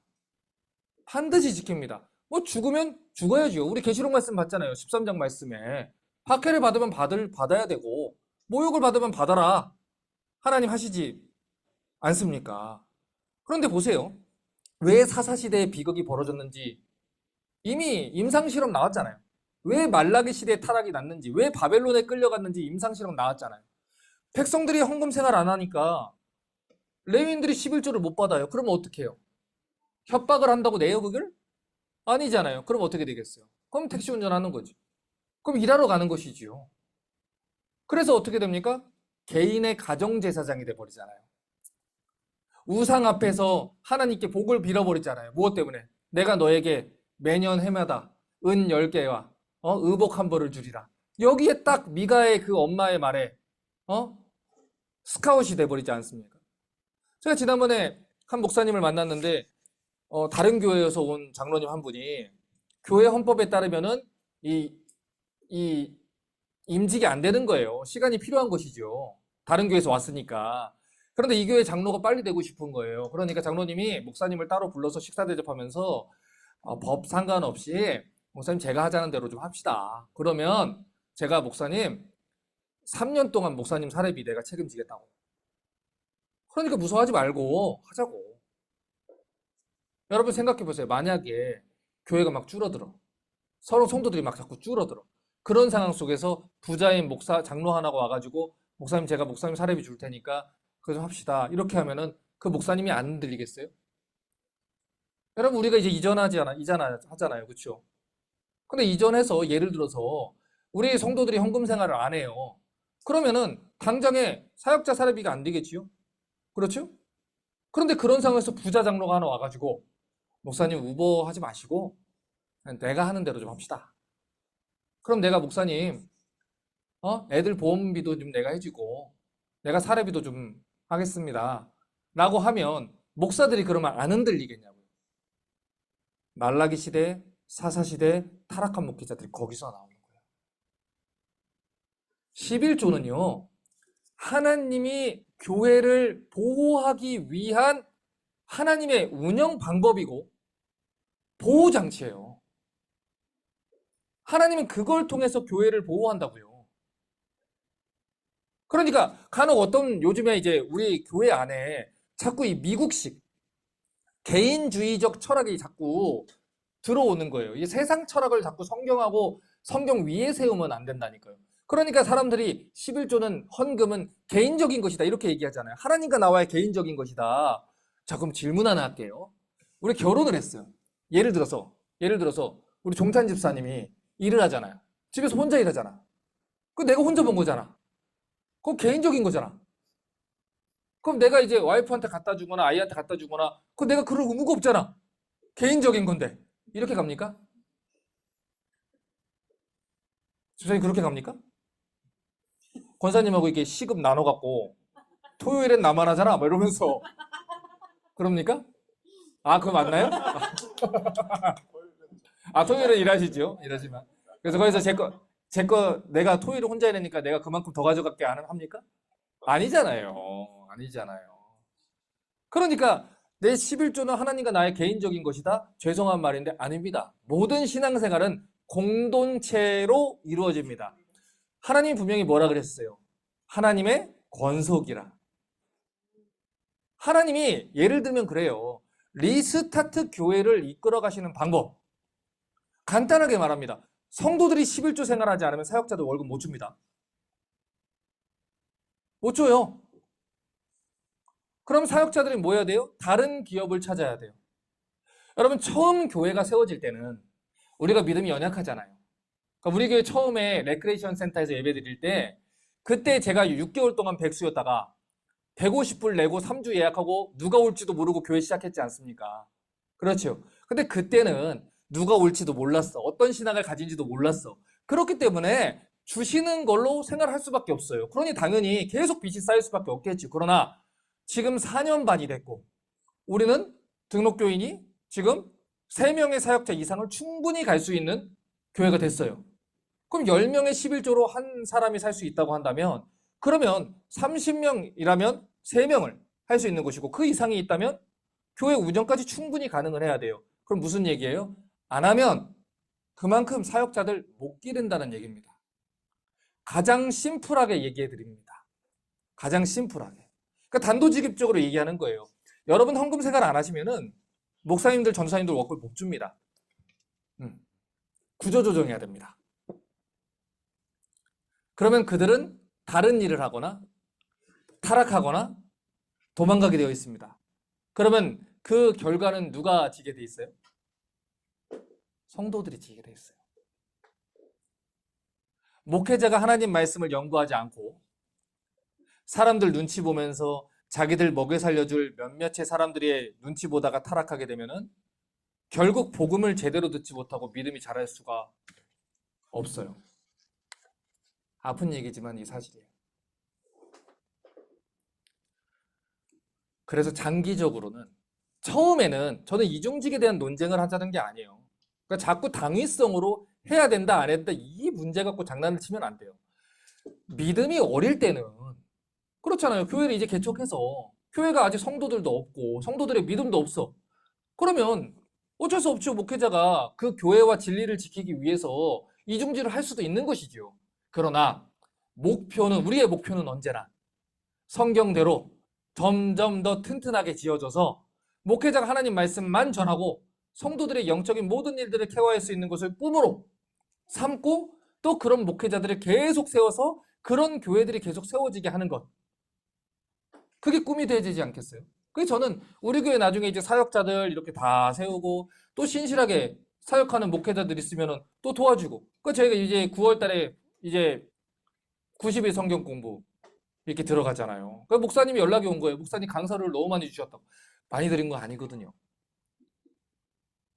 반드시 지킵니다. 뭐 죽으면 죽어야죠. 우리 계시록 말씀 봤잖아요. 13장 말씀에 박해를 받으면 받아야 되고 모욕을 받으면 받아라. 하나님 하시지 않습니까? 그런데 보세요. 왜 사사시대에 비극이 벌어졌는지 이미 임상실험 나왔잖아요. 왜 말라기 시대에 타락이 났는지, 왜 바벨론에 끌려갔는지 임상실험 나왔잖아요. 백성들이 헌금 생활 안 하니까 레위인들이 11조를 못 받아요. 그러면 어떻게 해요? 협박을 한다고 내요, 그걸? 아니잖아요. 그럼 어떻게 되겠어요? 그럼 택시 운전하는 거지. 그럼 일하러 가는 것이지요. 그래서 어떻게 됩니까? 개인의 가정제사장이 돼버리잖아요. 우상 앞에서 하나님께 복을 빌어버리잖아요. 무엇 때문에? 내가 너에게 매년 해마다 은 10개와 의복 한 벌을 주리라. 여기에 딱 미가의 그 엄마의 말에 스카웃이 돼버리지 않습니까? 제가 지난번에 한 목사님을 만났는데 다른 교회에서 온 장로님 한 분이 교회 헌법에 따르면은 이 임직이 안 되는 거예요. 시간이 필요한 것이죠. 다른 교회에서 왔으니까. 그런데 이 교회 장로가 빨리 되고 싶은 거예요. 그러니까 장로님이 목사님을 따로 불러서 식사 대접하면서 법 상관없이 목사님 제가 하자는 대로 좀 합시다. 그러면 제가 목사님 3년 동안 목사님 사례비 내가 책임지겠다고. 그러니까 무서워하지 말고 하자고. 여러분 생각해 보세요. 만약에 교회가 막 줄어들어. 서로 성도들이 막 자꾸 줄어들어. 그런 상황 속에서 부자인 목사 장로 하나가 와가지고 목사님 제가 목사님 사례비 줄 테니까 그거 좀 합시다. 이렇게 하면은 그 목사님이 안 들리겠어요? 여러분 우리가 이제 하잖아요. 그렇죠? 근데 이전해서 예를 들어서 우리 성도들이 헌금 생활을 안 해요. 그러면은 당장에 사역자 사례비가 안 되겠지요? 그렇죠? 그런데 그런 상황에서 부자 장로가 하나 와가지고 목사님 우버하지 마시고 그냥 내가 하는 대로 좀 합시다. 그럼 내가 목사님 애들 보험비도 좀 내가 해주고 내가 사례비도 좀 하겠습니다. 라고 하면 목사들이 그러면 안 흔들리겠냐고요. 말라기 시대, 사사 시대 타락한 목회자들이 거기서 나오는 거예요. 11조는요. 하나님이 교회를 보호하기 위한 하나님의 운영 방법이고 보호장치예요. 하나님은 그걸 통해서 교회를 보호한다고요. 그러니까 간혹 요즘에 이제 우리 교회 안에 자꾸 이 미국식 개인주의적 철학이 자꾸 들어오는 거예요. 이 세상 철학을 자꾸 성경하고 성경 위에 세우면 안 된다니까요. 그러니까 사람들이 11조는 헌금은 개인적인 것이다 이렇게 얘기하잖아요. 하나님과 나와의 개인적인 것이다. 자, 그럼 질문 하나 할게요. 우리 결혼을 했어요. 예를 들어서 우리 종찬 집사님이 일을 하잖아요. 집에서 혼자 일하잖아. 그거 내가 혼자 본 거잖아. 그거 개인적인 거잖아. 그럼 내가 이제 와이프한테 갖다 주거나 아이한테 갖다 주거나 그거 내가 그럴 의무가 없잖아. 개인적인 건데. 이렇게 갑니까? 집사님 그렇게 갑니까? 권사님하고 이게 시급 나눠갖고 토요일엔 나만 하잖아. 막 이러면서 그럽니까? 그거 맞나요? 토요일에 일하시죠? 일하시면. 그래서 거기서 제 거 내가 토요일에 혼자 일하니까 내가 그만큼 더 가져갈게 안 합니까? 아니잖아요. 아니잖아요. 그러니까 내 11조는 하나님과 나의 개인적인 것이다? 죄송한 말인데 아닙니다. 모든 신앙생활은 공동체로 이루어집니다. 하나님 분명히 뭐라 그랬어요? 하나님의 권속이라. 하나님이 예를 들면 그래요. 리스타트 교회를 이끌어 가시는 방법. 간단하게 말합니다. 성도들이 11조 생활하지 않으면 사역자들 월급 못 줍니다. 못 줘요. 그럼 사역자들이 뭐 해야 돼요? 다른 기업을 찾아야 돼요. 여러분, 처음 교회가 세워질 때는 우리가 믿음이 연약하잖아요. 그러니까 우리 교회 처음에 레크레이션 센터에서 예배 드릴 때 그때 제가 6개월 동안 백수였다가 150불 내고 3주 예약하고 누가 올지도 모르고 교회 시작했지 않습니까? 그렇죠. 근데 그때는 누가 올지도 몰랐어. 어떤 신앙을 가진지도 몰랐어. 그렇기 때문에 주시는 걸로 생활할 수밖에 없어요. 그러니 당연히 계속 빚이 쌓일 수밖에 없겠지. 그러나 지금 4년 반이 됐고 우리는 등록교인이 지금 3명의 사역자 이상을 충분히 갈 수 있는 교회가 됐어요. 그럼 10명의 11조로 한 사람이 살 수 있다고 한다면 그러면 30명이라면 3명을 할 수 있는 것이고 그 이상이 있다면 교회 운영까지 충분히 가능을 해야 돼요. 그럼 무슨 얘기예요? 안 하면 그만큼 사역자들 못 기른다는 얘기입니다. 가장 심플하게 얘기해 드립니다. 가장 심플하게. 그러니까 단도직입적으로 얘기하는 거예요. 여러분 헌금 생활 안 하시면은 목사님들, 전사님들 월급 못 줍니다. 구조조정해야 됩니다. 그러면 그들은 다른 일을 하거나 타락하거나 도망가게 되어 있습니다. 그러면 그 결과는 누가 지게 돼 있어요? 성도들이 지게 돼 있어요. 목회자가 하나님 말씀을 연구하지 않고 사람들 눈치 보면서 자기들 먹여 살려줄 몇몇의 사람들의 눈치 보다가 타락하게 되면은 결국 복음을 제대로 듣지 못하고 믿음이 자랄 수가 없어요. 아픈 얘기지만 이 사실이에요. 그래서 장기적으로는 처음에는 저는 이중직에 대한 논쟁을 하자는 게 아니에요. 그러니까 자꾸 당위성으로 해야 된다 안 해야 된다 이 문제 갖고 장난을 치면 안 돼요. 믿음이 어릴 때는 그렇잖아요. 교회를 이제 개척해서 교회가 아직 성도들도 없고 성도들의 믿음도 없어. 그러면 어쩔 수 없죠. 목회자가 그 교회와 진리를 지키기 위해서 이중직을 할 수도 있는 것이지요. 그러나 우리의 목표는 언제나 성경대로 점점 더 튼튼하게 지어져서 목회자가 하나님 말씀만 전하고 성도들의 영적인 모든 일들을 케어할 수 있는 것을 꿈으로 삼고 또 그런 목회자들을 계속 세워서 그런 교회들이 계속 세워지게 하는 것. 그게 꿈이 되지 않겠어요? 그래서 저는 우리 교회 나중에 이제 사역자들 이렇게 다 세우고 또 신실하게 사역하는 목회자들 있으면은 또 도와주고. 그 저희가 이제 9월 달에 이제 90일 성경 공부 이렇게 들어가잖아요. 그 목사님이 연락이 온 거예요. 목사님 강사를 너무 많이 주셨다고. 많이 드린 거 아니거든요.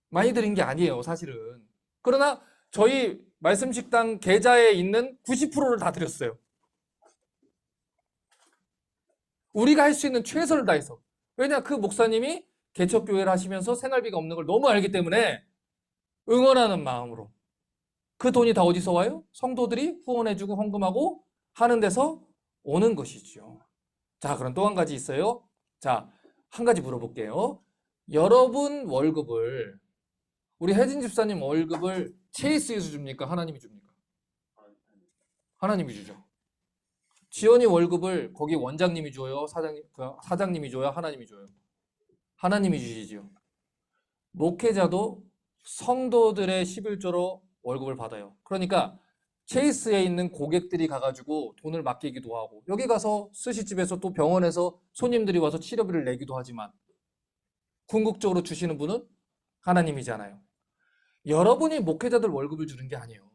많이 드린 게 아니에요, 사실은. 그러나 저희 말씀식당 계좌에 있는 90%를 다 드렸어요. 우리가 할 수 있는 최선을 다해서. 왜냐, 그 목사님이 개척교회를 하시면서 생활비가 없는 걸 너무 알기 때문에 응원하는 마음으로. 그 돈이 다 어디서 와요? 성도들이 후원해주고 헌금하고 하는 데서 오는 것이죠. 자, 그럼 또 한 가지 있어요. 자, 한 가지 물어볼게요. 여러분 월급을, 우리 혜진 집사님 월급을 체이스에서 줍니까? 하나님이 줍니까? 하나님이 주죠. 지연이 월급을 거기 원장님이 줘요? 사장님이 줘요? 하나님이 줘요? 하나님이 주시죠. 목회자도 성도들의 11조로 월급을 받아요. 그러니까 체이스에 있는 고객들이 가가지고 돈을 맡기기도 하고 여기 가서 스시집에서 또 병원에서 손님들이 와서 치료비를 내기도 하지만 궁극적으로 주시는 분은 하나님이잖아요. 여러분이 목회자들 월급을 주는 게 아니에요.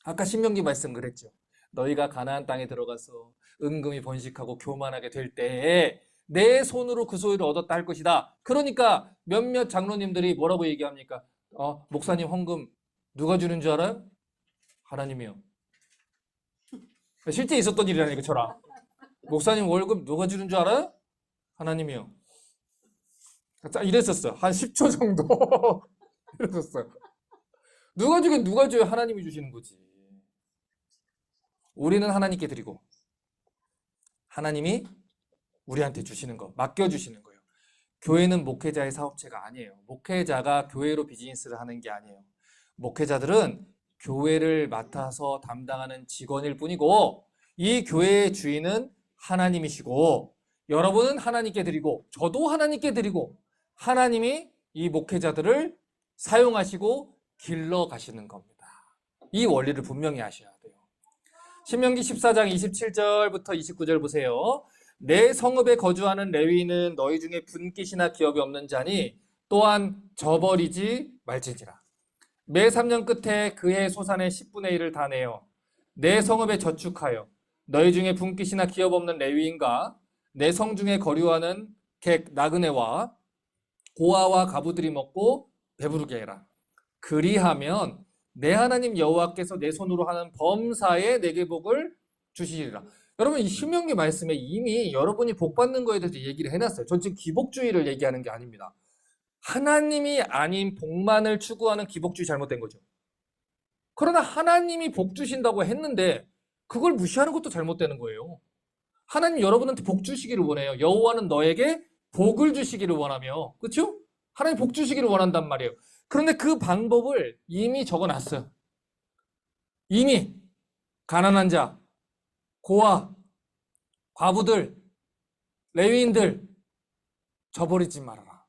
아까 신명기 말씀 그랬죠. 너희가 가나안 땅에 들어가서 은금이 번식하고 교만하게 될 때에 내 손으로 그 소유를 얻었다 할 것이다. 그러니까 몇몇 장로님들이 뭐라고 얘기합니까? 목사님 헌금 누가 주는 줄 알아요? 하나님이요. 실제 있었던 일이라니까 저랑. 목사님 월급 누가 주는 줄 알아요? 하나님이요. 이랬었어요. 한 10초 정도. 이랬었어요. 누가 주긴 누가 줘요? 하나님이 주시는 거지. 우리는 하나님께 드리고 하나님이 우리한테 주시는 거, 맡겨주시는 거예요. 교회는 목회자의 사업체가 아니에요. 목회자가 교회로 비즈니스를 하는 게 아니에요. 목회자들은 교회를 맡아서 담당하는 직원일 뿐이고 이 교회의 주인은 하나님이시고 여러분은 하나님께 드리고 저도 하나님께 드리고 하나님이 이 목회자들을 사용하시고 길러 가시는 겁니다. 이 원리를 분명히 아셔야 돼요. 신명기 14장 27절부터 29절 보세요. 내 성읍에 거주하는 레위인은 너희 중에 분깃이나 기업이 없는 자니 또한 저버리지 말지니라. 매 3년 끝에 그해 소산의 10분의 1을 다 내어 내 성읍에 저축하여 너희 중에 분깃이나 기업 없는 레위인과 내 성 중에 거류하는 객 나그네와 고아와 가부들이 먹고 배부르게 해라. 그리하면 내 하나님 여호와께서 내 손으로 하는 범사에 내게 복을 주시리라. 여러분 이 신명기 말씀에 이미 여러분이 복 받는 거에 대해서 얘기를 해놨어요. 전 지금 기복주의를 얘기하는 게 아닙니다. 하나님이 아닌 복만을 추구하는 기복주의 잘못된 거죠. 그러나 하나님이 복 주신다고 했는데 그걸 무시하는 것도 잘못되는 거예요. 하나님 여러분한테 복 주시기를 원해요. 여호와는 너에게 복을 주시기를 원하며, 그렇죠? 하나님 복 주시기를 원한단 말이에요. 그런데 그 방법을 이미 적어놨어요. 이미 가난한 자, 고아, 과부들, 레위인들 저버리지 말아라.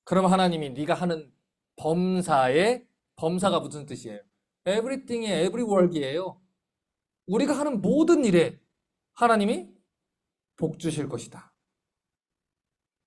그럼 하나님이 네가 하는 범사에, 범사가 무슨 뜻이에요? everything의 every work이에요. 우리가 하는 모든 일에 하나님이 복 주실 것이다.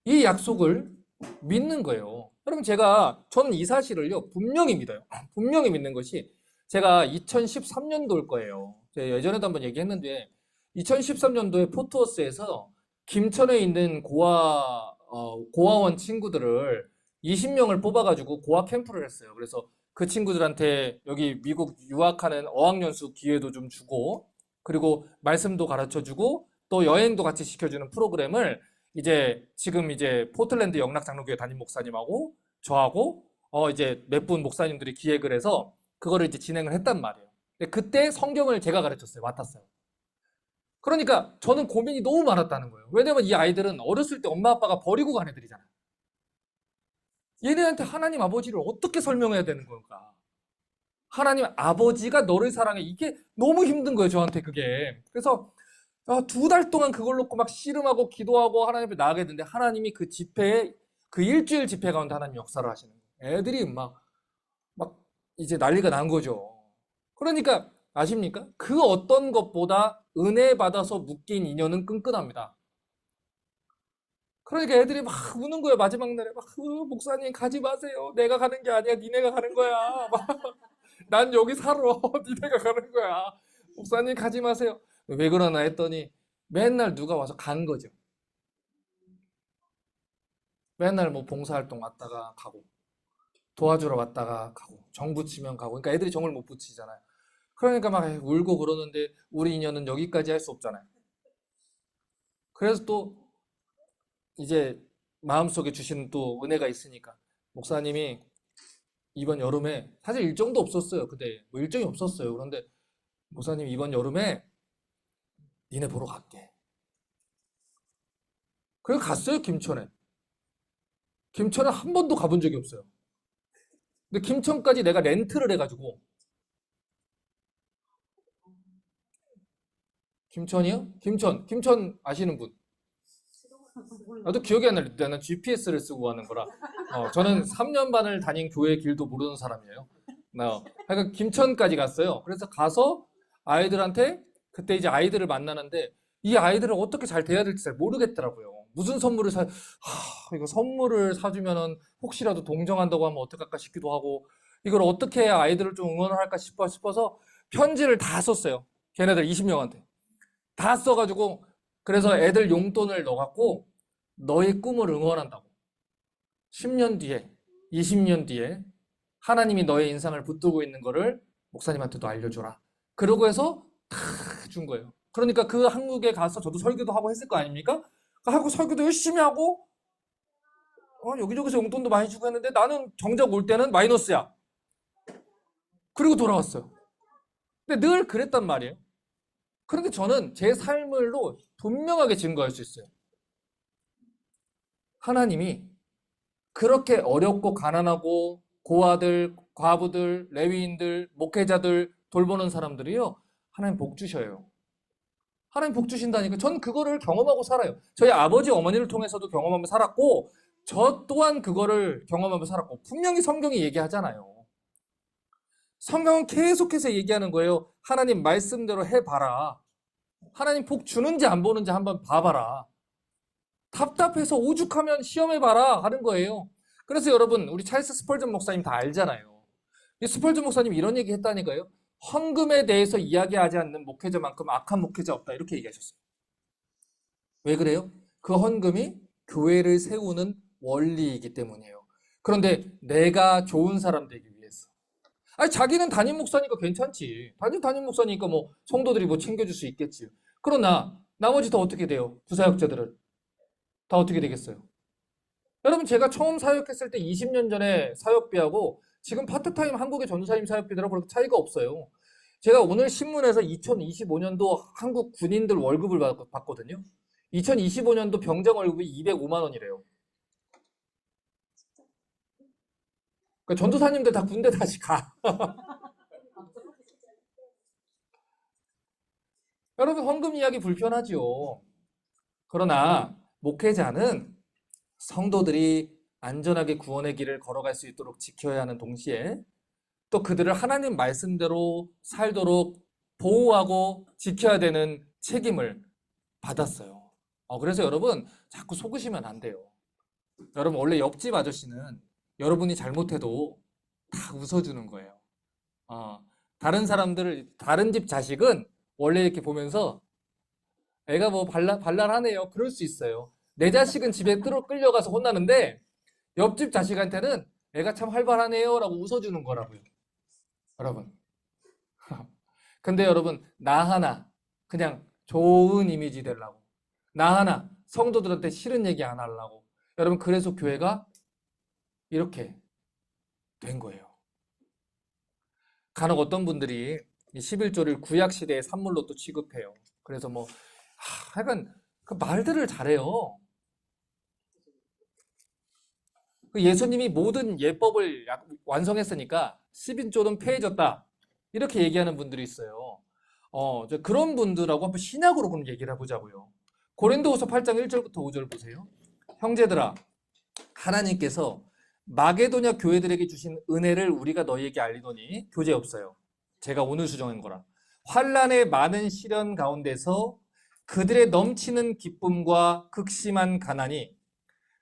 이 약속을 믿는 거예요. 여러분 저는 이 사실을요 분명히 믿어요. 분명히 믿는 것이 제가 2013년도일 거예요. 제가 예전에도 한번 얘기했는데 2013년도에 포토스에서 김천에 있는 고아원 친구들을 20명을 뽑아가지고 고아 캠프를 했어요. 그래서 그 친구들한테 여기 미국 유학하는 어학연수 기회도 좀 주고 그리고 말씀도 가르쳐주고 또 여행도 같이 시켜주는 프로그램을 지금 포틀랜드 영락장로교회 담임 목사님하고 저하고 이제 몇 분 목사님들이 기획을 해서 그거를 진행을 했단 말이에요. 근데 그때 성경을 제가 가르쳤어요. 맡았어요. 그러니까 저는 고민이 너무 많았다는 거예요. 왜냐면 이 아이들은 어렸을 때 엄마 아빠가 버리고 간 애들이잖아요. 얘네한테 하나님 아버지를 어떻게 설명해야 되는 걸까? 하나님 아버지가 너를 사랑해. 이게 너무 힘든 거예요, 저한테 그게. 그래서 2달 동안 그걸 놓고 막 씨름하고 기도하고 하나님 앞에 나가게 되는데 하나님이 그 집회에, 그 일주일 집회 가운데 하나님 역사를 하시는 거예요. 애들이 막 이제 난리가 난 거죠. 그러니까 아십니까? 그 어떤 것보다 은혜 받아서 묶인 인연은 끈끈합니다. 그러니까 애들이 막 우는 거예요. 마지막 날에 막 목사님 가지 마세요. 내가 가는 게 아니야. 니네가 가는 거야. 난 여기 살아. 니네가 가는 거야. 목사님 가지 마세요. 왜 그러나 했더니 맨날 누가 와서 간 거죠. 맨날 뭐 봉사활동 왔다가 가고 도와주러 왔다가 가고 정 붙이면 가고 그러니까 애들이 정을 못 붙이잖아요. 그러니까 막 울고 그러는데 우리 인연은 여기까지 할 수 없잖아요. 그래서 또 이제 마음속에 주시는 또 은혜가 있으니까 목사님이 이번 여름에 사실 일정도 없었어요. 그때 뭐 일정이 없었어요. 그런데 목사님 이번 여름에 니네 보러 갈게. 그래서 갔어요. 김천에. 김천에 한 번도 가본 적이 없어요. 근데 김천까지 내가 렌트를 해가지고 김천이요? 김천 아시는 분? 나도 기억이 안 날 때 나는 GPS를 쓰고 가는 거라. 저는 3년 반을 다닌 교회 길도 모르는 사람이에요. 그러니까 김천까지 갔어요. 그래서 가서 아이들한테 그때 이제 아이들을 만나는데 이 아이들을 어떻게 잘 대해야 될지 잘 모르겠더라고요. 무슨 선물을 이거 선물을 사주면은 혹시라도 동정한다고 하면 어떡할까 싶기도 하고 이걸 어떻게 해야 아이들을 좀 응원을 할까 싶어서 편지를 다 썼어요. 걔네들 20명한테. 다 써가지고 그래서 애들 용돈을 넣어갖고 너의 꿈을 응원한다고. 10년 뒤에, 20년 뒤에 하나님이 너의 인상을 붙들고 있는 거를 목사님한테도 알려줘라. 그러고 해서 다 준 거예요. 그러니까 그 한국에 가서 저도 설교도 하고 했을 거 아닙니까? 하고 설교도 열심히 하고 여기저기서 용돈도 많이 주고 했는데 나는 정작 올 때는 마이너스야. 그리고 돌아왔어요. 근데 늘 그랬단 말이에요. 그런데 저는 제 삶을로 분명하게 증거할 수 있어요. 하나님이 그렇게 어렵고 가난하고 고아들, 과부들, 레위인들, 목회자들 돌보는 사람들이요. 하나님 복 주셔요. 하나님 복 주신다니까. 전 그거를 경험하고 살아요. 저희 아버지 어머니를 통해서도 경험하며 살았고 저 또한 그거를 경험하며 살았고 분명히 성경이 얘기하잖아요. 성경은 계속해서 얘기하는 거예요. 하나님 말씀대로 해봐라. 하나님 복 주는지 안 보는지 한번 봐봐라. 답답해서 오죽하면 시험해봐라 하는 거예요. 그래서 여러분 우리 찰스 스펄전 목사님 다 알잖아요. 이 스펄전 목사님 이런 얘기 했다니까요. 헌금에 대해서 이야기하지 않는 목회자만큼 악한 목회자 없다 이렇게 얘기하셨어요. 왜 그래요? 그 헌금이 교회를 세우는 원리이기 때문이에요. 그런데 내가 좋은 사람 되기 위해서. 아니 자기는 담임 목사니까 괜찮지. 담임 목사니까 뭐 성도들이 뭐 챙겨줄 수 있겠지. 그러나 나머지 다 어떻게 돼요? 부사역자들은 다 어떻게 되겠어요? 여러분 제가 처음 사역했을 때 20년 전에 사역비하고 지금 파트타임 한국의 전도사님 사역비들하고 그렇게 차이가 없어요. 제가 오늘 신문에서 2025년도 한국 군인들 월급을 받거든요. 2025년도 병장 월급이 205만 원이래요. 그러니까 전도사님들 다 군대 다시 가. 여러분 헌금 이야기 불편하지요. 그러나 목회자는 성도들이 안전하게 구원의 길을 걸어갈 수 있도록 지켜야 하는 동시에 또 그들을 하나님 말씀대로 살도록 보호하고 지켜야 되는 책임을 받았어요. 그래서 여러분 자꾸 속으시면 안 돼요. 여러분 원래 옆집 아저씨는 여러분이 잘못해도 다 웃어주는 거예요. 다른 사람들, 다른 집 자식은 원래 이렇게 보면서 애가 뭐 발랄하네요. 그럴 수 있어요. 내 자식은 집에 끌려가서 혼나는데 옆집 자식한테는 애가 참 활발하네요 라고 웃어주는 거라고요. 여러분. 근데 여러분 나 하나 그냥 좋은 이미지 되려고 나 하나 성도들한테 싫은 얘기 안 하려고 여러분 그래서 교회가 이렇게 된 거예요. 간혹 어떤 분들이 이 11조를 구약시대의 산물로 또 취급해요. 그래서 뭐 하여간 그 말들을 잘해요. 그 예수님이 모든 예법을 완성했으니까 11조는 폐해졌다. 이렇게 얘기하는 분들이 있어요. 그런 분들하고 한번 신약으로 그럼 얘기를 해보자고요. 고린도후서 8장 1절부터 5절 보세요. 형제들아, 하나님께서 마게도냐 교회들에게 주신 은혜를 우리가 너희에게 알리노니 교재 없어요. 제가 오늘 수정한 거라. 환난의 많은 시련 가운데서 그들의 넘치는 기쁨과 극심한 가난이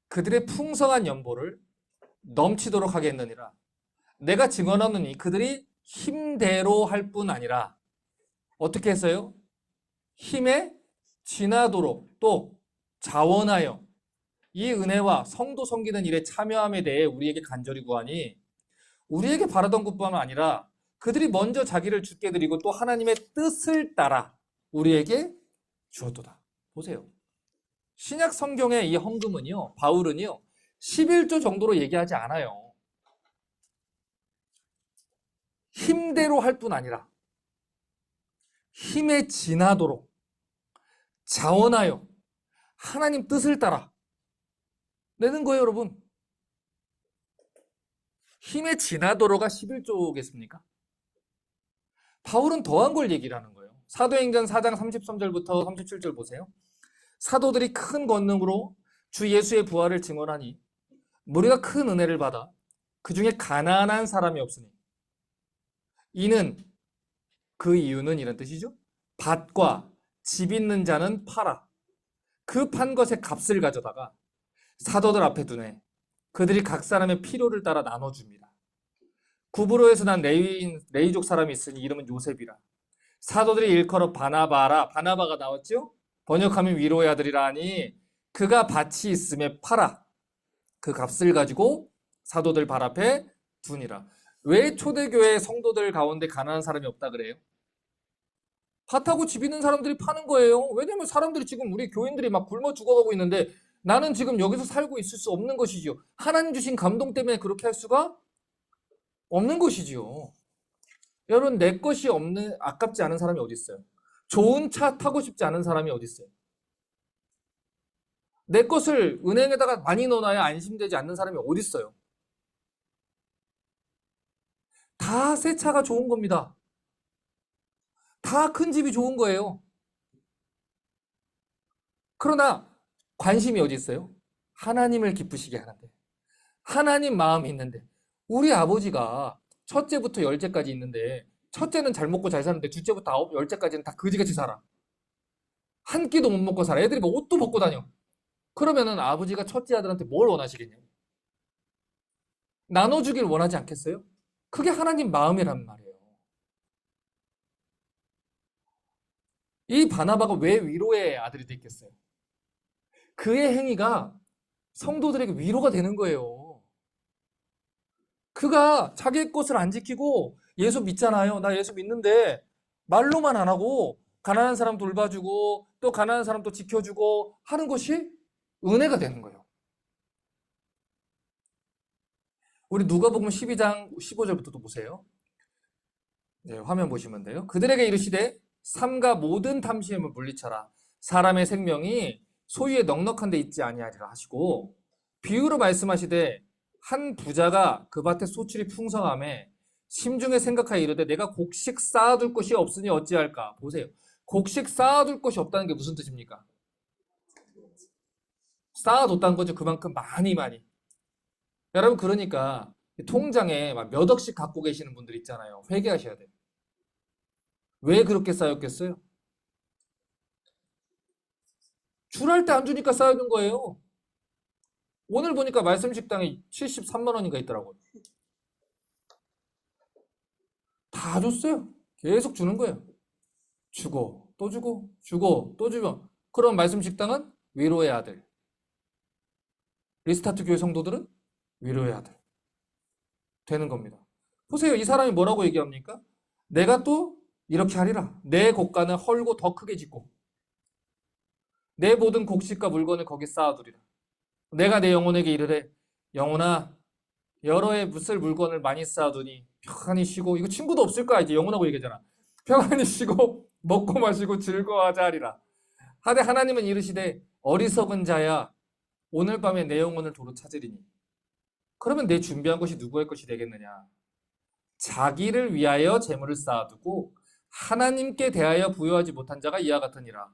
그들의 풍성한 연보를 넘치도록 하겠느니라. 내가 증언하노니 그들이 힘대로 할 뿐 아니라 어떻게 했어요? 힘에 지나도록 또 자원하여 이 은혜와 성도 섬기는 일에 참여함에 대해 우리에게 간절히 구하니 우리에게 바라던 것뿐만 아니라 그들이 먼저 자기를 주께 드리고 또 하나님의 뜻을 따라 우리에게 주었도다. 보세요. 신약 성경의 이 헌금은요, 바울은요, 11조 정도로 얘기하지 않아요. 힘대로 할 뿐 아니라 힘에 지나도록 자원하여 하나님 뜻을 따라 내는 거예요, 여러분. 힘에 지나도록가 11조겠습니까? 바울은 더한 걸 얘기를 하는 거예요. 사도행전 4장 33절부터 37절 보세요. 사도들이 큰 권능으로 주 예수의 부활을 증언하니 우리가 큰 은혜를 받아 그 중에 가난한 사람이 없으니 이는 그 이유는 이런 뜻이죠. 밭과 집 있는 자는 팔아 그 판 것의 값을 가져다가 사도들 앞에 두네 그들이 각 사람의 필요를 따라 나눠줍니다. 구브로에서 난 레이족 사람이 있으니 이름은 요셉이라. 사도들이 일컬어 바나바라. 바나바가 나왔죠? 번역하면 위로의 아들이라 하니 그가 밭이 있음에 팔아 그 값을 가지고 사도들 발 앞에 두니라. 왜 초대교회 성도들 가운데 가난한 사람이 없다 그래요? 밭하고 집 있는 사람들이 파는 거예요. 왜냐면 사람들이 지금 우리 교인들이 막 굶어 죽어가고 있는데 나는 지금 여기서 살고 있을 수 없는 것이지요. 하나님 주신 감동 때문에 그렇게 할 수가 없는 것이지요. 여러분 내 것이 없는 아깝지 않은 사람이 어디 있어요? 좋은 차 타고 싶지 않은 사람이 어디 있어요? 내 것을 은행에다가 많이 넣어놔야 안심되지 않는 사람이 어디 있어요? 다 새 차가 좋은 겁니다. 다 큰 집이 좋은 거예요. 그러나 관심이 어디 있어요? 하나님을 기쁘시게 하는데. 하나님 마음이 있는데. 우리 아버지가 첫째부터 열째까지 있는데 첫째는 잘 먹고 잘 사는데 둘째부터 아홉, 열째까지는 다 거지같이 살아. 한 끼도 못 먹고 살아. 애들이 뭐 옷도 벗고 다녀. 그러면은 아버지가 첫째 아들한테 뭘 원하시겠냐고. 나눠주길 원하지 않겠어요? 그게 하나님 마음이란 말이에요. 이 바나바가 왜 위로의 아들이 됐겠어요? 그의 행위가 성도들에게 위로가 되는 거예요. 그가 자기의 것을 안 지키고 예수 믿잖아요. 나 예수 믿는데 말로만 안 하고 가난한 사람 돌봐주고 또 가난한 사람 또 지켜주고 하는 것이 은혜가 되는 거예요. 우리 누가복음 12장 15절부터 또 보세요. 네, 화면 보시면 돼요. 그들에게 이르시되 삼가 모든 탐심을 물리쳐라. 사람의 생명이 소유에 넉넉한 데 있지 아니하리라 하시고 비유로 말씀하시되 한 부자가 그 밭에 소출이 풍성함에 심중에 생각하여 이르되 내가 곡식 쌓아둘 곳이 없으니 어찌할까. 보세요. 곡식 쌓아둘 곳이 없다는 게 무슨 뜻입니까? 쌓아뒀다는 거죠. 그만큼 많이. 여러분 그러니까 통장에 막 몇 억씩 갖고 계시는 분들 있잖아요. 회개하셔야 돼요. 왜 그렇게 쌓였겠어요? 줄할 때 안 주니까 쌓여둔 거예요. 오늘 보니까 말씀 식당에 73만 원인가 있더라고요. 다 줬어요. 계속 주는 거예요. 주고 또 주고 주고 또 주면 그럼 말씀 식당은 위로의 아들. 리스타트 교회 성도들은 위로의 아들 되는 겁니다. 보세요. 이 사람이 뭐라고 얘기합니까? 내가 또 이렇게 하리라. 내 곡간을 헐고 더 크게 짓고 내 모든 곡식과 물건을 거기 쌓아두리라. 내가 내 영혼에게 이르래. 영혼아 여러 해 무쓸 물건을 많이 쌓아두니 평안히 쉬고 이거 친구도 없을 거야. 이제 영혼하고 얘기하잖아. 평안히 쉬고 먹고 마시고 즐거워하자 하리라. 하되 하나님은 이르시되 어리석은 자야 오늘 밤에 내 영혼을 도로 찾으리니. 그러면 내 준비한 것이 누구의 것이 되겠느냐. 자기를 위하여 재물을 쌓아두고 하나님께 대하여 부여하지 못한 자가 이와 같으니라.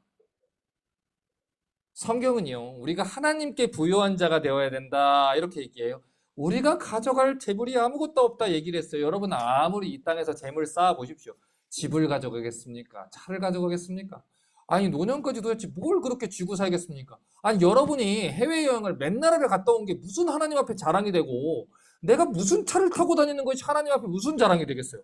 성경은요, 우리가 하나님께 부여한 자가 되어야 된다 이렇게 얘기해요. 우리가 가져갈 재물이 아무것도 없다 얘기를 했어요. 여러분 아무리 이 땅에서 재물 쌓아 보십시오. 집을 가져가겠습니까? 차를 가져가겠습니까? 아니 노년까지 도대체 뭘 그렇게 쥐고 살겠습니까? 아니 여러분이 해외여행을 몇 나라를 갔다 온 게 무슨 하나님 앞에 자랑이 되고 내가 무슨 차를 타고 다니는 것이 하나님 앞에 무슨 자랑이 되겠어요?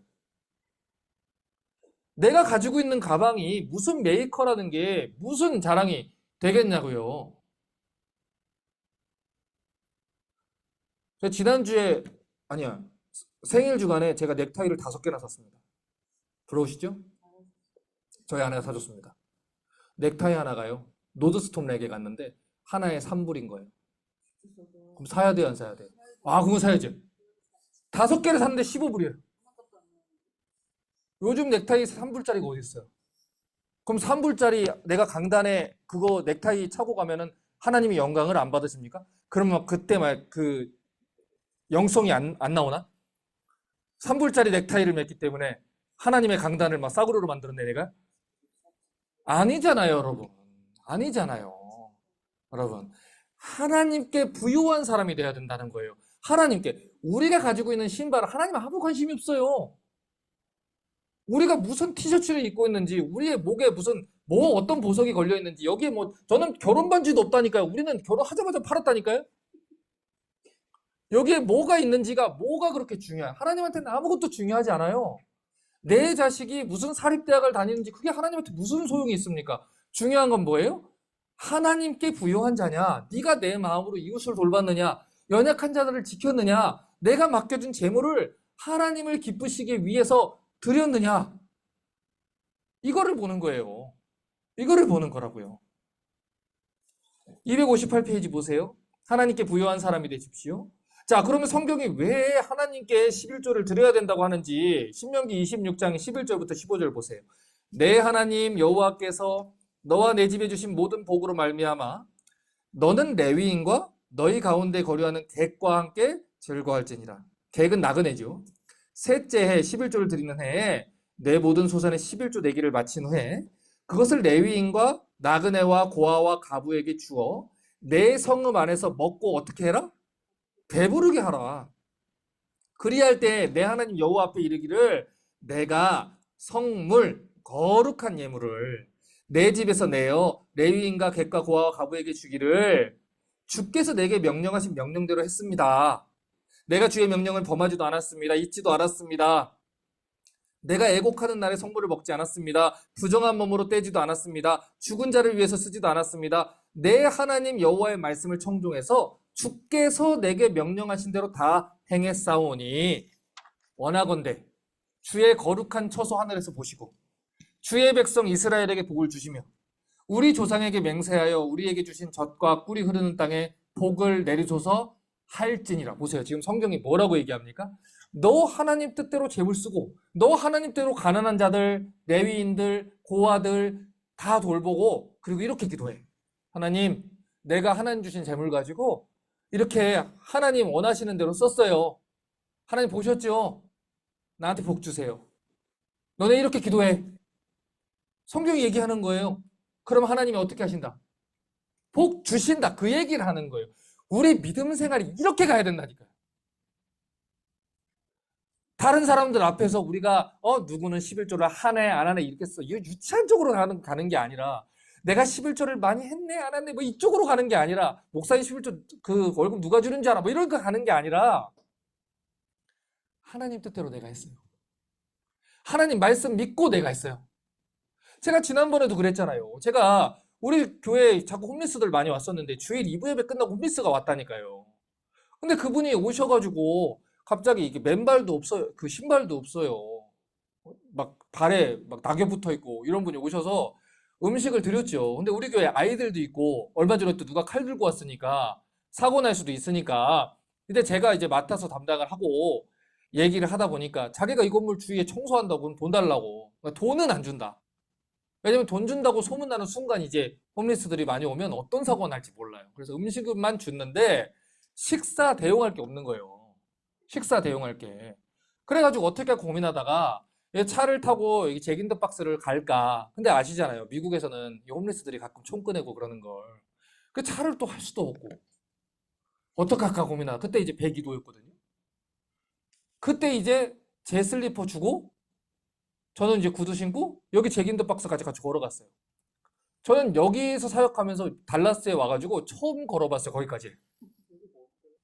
내가 가지고 있는 가방이 무슨 메이커라는 게 무슨 자랑이 되겠냐고요. 지난주에 아니야 생일 주간에 제가 넥타이를 5개나 샀습니다. 부러우시죠? 저희 아내가 사줬습니다. 넥타이 하나가요. 노드스톰 렉에 갔는데 하나에 3불인 거예요. 그럼 사야 돼요, 안 사야 돼요? 아, 그거 사야죠. 5개를 샀는데 15불이에요. 요즘 넥타이 3불짜리가 어디 있어요? 그럼 3불짜리 내가 강단에 그거 넥타이 차고 가면은 하나님이 영광을 안 받으십니까? 그러면 그때 막 그 영성이 안 나오나? 3불짜리 넥타이를 맸기 때문에 하나님의 강단을 막 싸구려로 만들었네, 내가? 아니잖아요, 여러분. 아니잖아요. 여러분. 하나님께 부요한 사람이 돼야 된다는 거예요. 하나님께. 우리가 가지고 있는 신발은 하나님 아무 관심이 없어요. 우리가 무슨 티셔츠를 입고 있는지, 우리의 목에 무슨, 어떤 보석이 걸려 있는지, 여기에 저는 결혼 반지도 없다니까요. 우리는 결혼하자마자 팔았다니까요. 여기에 뭐가 있는지가 뭐가 그렇게 중요해요. 하나님한테는 아무것도 중요하지 않아요. 내 자식이 무슨 사립대학을 다니는지 그게 하나님한테 무슨 소용이 있습니까? 중요한 건 뭐예요? 하나님께 부요한 자냐? 네가 내 마음으로 이웃을 돌봤느냐? 연약한 자들을 지켰느냐? 내가 맡겨준 재물을 하나님을 기쁘시기 위해서 드렸느냐? 이거를 보는 거예요. 이거를 보는 거라고요. 258페이지 보세요. 하나님께 부요한 사람이 되십시오. 자, 그러면 성경이 왜 하나님께 11조를 드려야 된다고 하는지 신명기 26장 11절부터 15절 보세요. 내 하나님 여호와께서 너와 내 집에 주신 모든 복으로 말미암아 너는 레위인과 너희 가운데 거류하는 객과 함께 즐거워할지니라. 객은 나그네죠. 셋째 해 11조를 드리는 해에 내 모든 소산의 11조 내기를 마친 후에 그것을 레위인과 나그네와 고아와 가부에게 주어 내 성읍 안에서 먹고 어떻게 해라? 배부르게 하라. 그리할 때 내 하나님 여호와 앞에 이르기를 내가 성물 거룩한 예물을 내 집에서 내어 레위인과 객과 고아와 가부에게 주기를 주께서 내게 명령하신 명령대로 했습니다. 내가 주의 명령을 범하지도 않았습니다. 잊지도 않았습니다. 내가 애곡하는 날에 성물을 먹지 않았습니다. 부정한 몸으로 떼지도 않았습니다. 죽은 자를 위해서 쓰지도 않았습니다. 내 하나님 여호와의 말씀을 청종해서 주께서 내게 명령하신 대로 다 행했사오니 원하건대 주의 거룩한 처소 하늘에서 보시고 주의 백성 이스라엘에게 복을 주시며 우리 조상에게 맹세하여 우리에게 주신 젖과 꿀이 흐르는 땅에 복을 내리소서 할지니라. 보세요. 지금 성경이 뭐라고 얘기합니까? 너 하나님 뜻대로 재물 쓰고 너 하나님 뜻대로 가난한 자들, 레위인들, 고아들 다 돌보고 그리고 이렇게 기도해. 하나님, 내가 하나님 주신 재물 가지고 이렇게 하나님 원하시는 대로 썼어요. 하나님 보셨죠? 나한테 복 주세요. 너네 이렇게 기도해. 성경이 얘기하는 거예요. 그럼 하나님이 어떻게 하신다? 복 주신다. 그 얘기를 하는 거예요. 우리 믿음 생활이 이렇게 가야 된다니까요. 다른 사람들 앞에서 우리가 누구는 11조를 하네 안 하네 이렇게 써. 이거 유치한 쪽으로 가는 게 아니라 내가 11조를 많이 했네 안 했네 뭐 이쪽으로 가는 게 아니라 목사님 11조 그 월급 누가 주는지 알아 뭐 이런 거 가는 게 아니라 하나님 뜻대로 내가 했어요. 하나님 말씀 믿고 내가 했어요. 제가 지난번에도 그랬잖아요. 제가 우리 교회에 자꾸 홈리스들 많이 왔었는데 주일 2부 예배 끝나고 홈리스가 왔다니까요. 근데 그분이 오셔가지고 갑자기 이게 맨발도 없어요. 그 신발도 없어요. 막 발에 막 낙엽 붙어 있고 이런 분이 오셔서 음식을 드렸죠. 근데 우리 교회 아이들도 있고 얼마 전에 또 누가 칼 들고 왔으니까 사고 날 수도 있으니까 근데 제가 이제 맡아서 담당을 하고 얘기를 하다 보니까 자기가 이 건물 주위에 청소한다고 돈 달라고 그러니까 돈은 안 준다. 왜냐면 돈 준다고 소문나는 순간 이제 홈리스들이 많이 오면 어떤 사고가 날지 몰라요. 그래서 음식만 줬는데 식사 대용할 게 없는 거예요. 식사 대용할 게. 그래가지고 어떻게 고민하다가 차를 타고 여기 잭인더 박스를 갈까. 근데 아시잖아요. 미국에서는 이 홈리스들이 가끔 총 꺼내고 그러는 걸. 그 차를 또 할 수도 없고. 어떡할까 고민하다. 그때 이제 102도였거든요. 그때 이제 제 슬리퍼 주고 저는 이제 구두 신고 여기 잭인더 박스까지 같이 걸어갔어요. 저는 여기서 사역하면서 달라스에 와가지고 처음 걸어봤어요. 거기까지.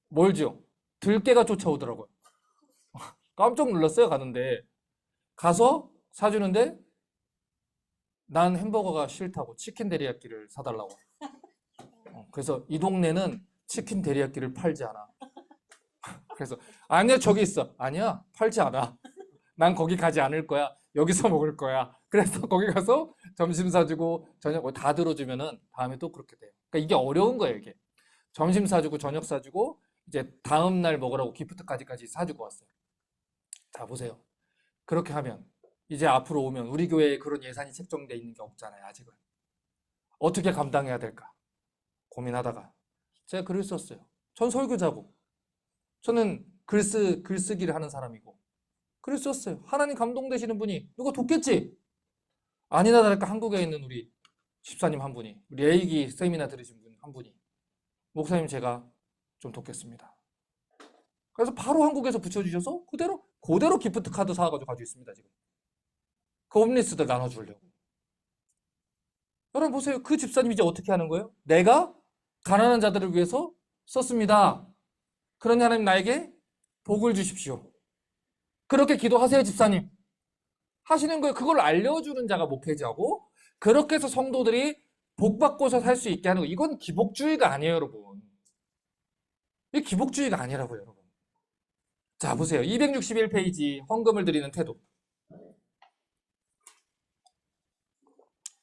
멀죠? 들깨가 쫓아오더라고요. 깜짝 놀랐어요. 가는데 가서 사주는데 난 햄버거가 싫다고 치킨 데리야끼를 사달라고. 그래서 이 동네는 치킨 데리야끼를 팔지 않아. 그래서 아니야 저기 있어. 아니야 팔지 않아. 난 거기 가지 않을 거야. 여기서 먹을 거야. 그래서 거기 가서 점심 사주고 저녁 다 들어주면은 다음에 또 그렇게 돼요. 그러니까 이게 어려운 거예요. 이게 점심 사주고 저녁 사주고 이제 다음 날 먹으라고 기프트까지 사주고 왔어요. 자 보세요. 그렇게 하면 이제 앞으로 오면 우리 교회에 그런 예산이 책정돼 있는 게 없잖아요. 아직은. 어떻게 감당해야 될까 고민하다가 제가 글을 썼어요. 전 설교자고 저는 글쓰기를 하는 사람이고 글을 썼어요. 하나님 감동되시는 분이 누가 돕겠지? 아니나 다를까 한국에 있는 우리 집사님 한 분이 우리 A기 세미나 들으신 분 한 분이 목사님 제가 좀 돕겠습니다. 그래서 바로 한국에서 붙여주셔서 그대로 기프트 카드 사가지고 가지고 있습니다. 지금 그 홈리스들 나눠주려고. 여러분 보세요. 그 집사님이 이제 어떻게 하는 거예요? 내가 가난한 자들을 위해서 썼습니다. 그러니 하나님 나에게 복을 주십시오. 그렇게 기도하세요 집사님. 하시는 거예요. 그걸 알려주는 자가 목회자고 그렇게 해서 성도들이 복 받고서 살 수 있게 하는 거. 이건 기복주의가 아니에요 여러분. 이게 기복주의가 아니라고요 여러분. 자 보세요. 261페이지 헌금을 드리는 태도.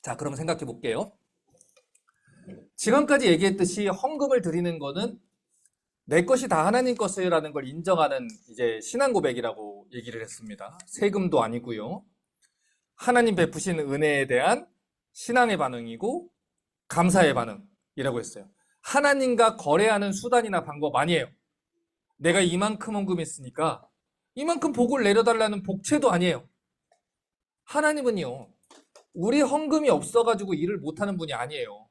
자 그러면 생각해 볼게요. 지금까지 얘기했듯이 헌금을 드리는 거는 내 것이 다 하나님 것이라는 걸 인정하는 이제 신앙 고백이라고 얘기를 했습니다. 세금도 아니고요. 하나님 베푸신 은혜에 대한 신앙의 반응이고 감사의 반응이라고 했어요. 하나님과 거래하는 수단이나 방법 아니에요. 내가 이만큼 헌금했으니까 이만큼 복을 내려달라는 복채도 아니에요. 하나님은요. 우리 헌금이 없어가지고 일을 못하는 분이 아니에요.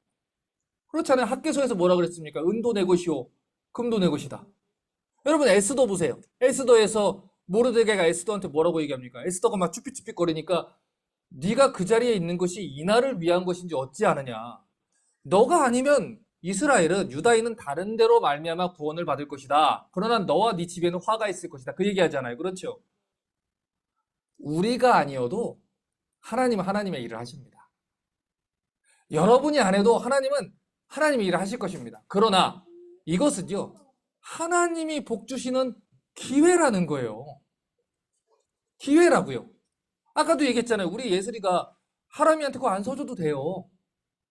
그렇잖아요. 학개서에서 뭐라 그랬습니까? 은도 내 것이요, 금도 내 것이다. 여러분 에스더 보세요. 에스더에서 모르드게가 에스더한테 뭐라고 얘기합니까? 에스더가 막 쭈삣쭈삣거리니까 네가 그 자리에 있는 것이 이날을 위한 것인지 어찌 아느냐. 너가 아니면 이스라엘은 유다인은 다른 데로 말미암아 구원을 받을 것이다. 그러나 너와 네 집에는 화가 있을 것이다. 그 얘기하잖아요. 그렇죠? 우리가 아니어도 하나님은 하나님의 일을 하십니다. 여러분이 안 해도 하나님은 하나님의 일을 하실 것입니다. 그러나 이것은요, 하나님이 복 주시는 기회라는 거예요. 기회라고요. 아까도 얘기했잖아요. 우리 예슬이가 하람이한테 그거 안 서줘도 돼요.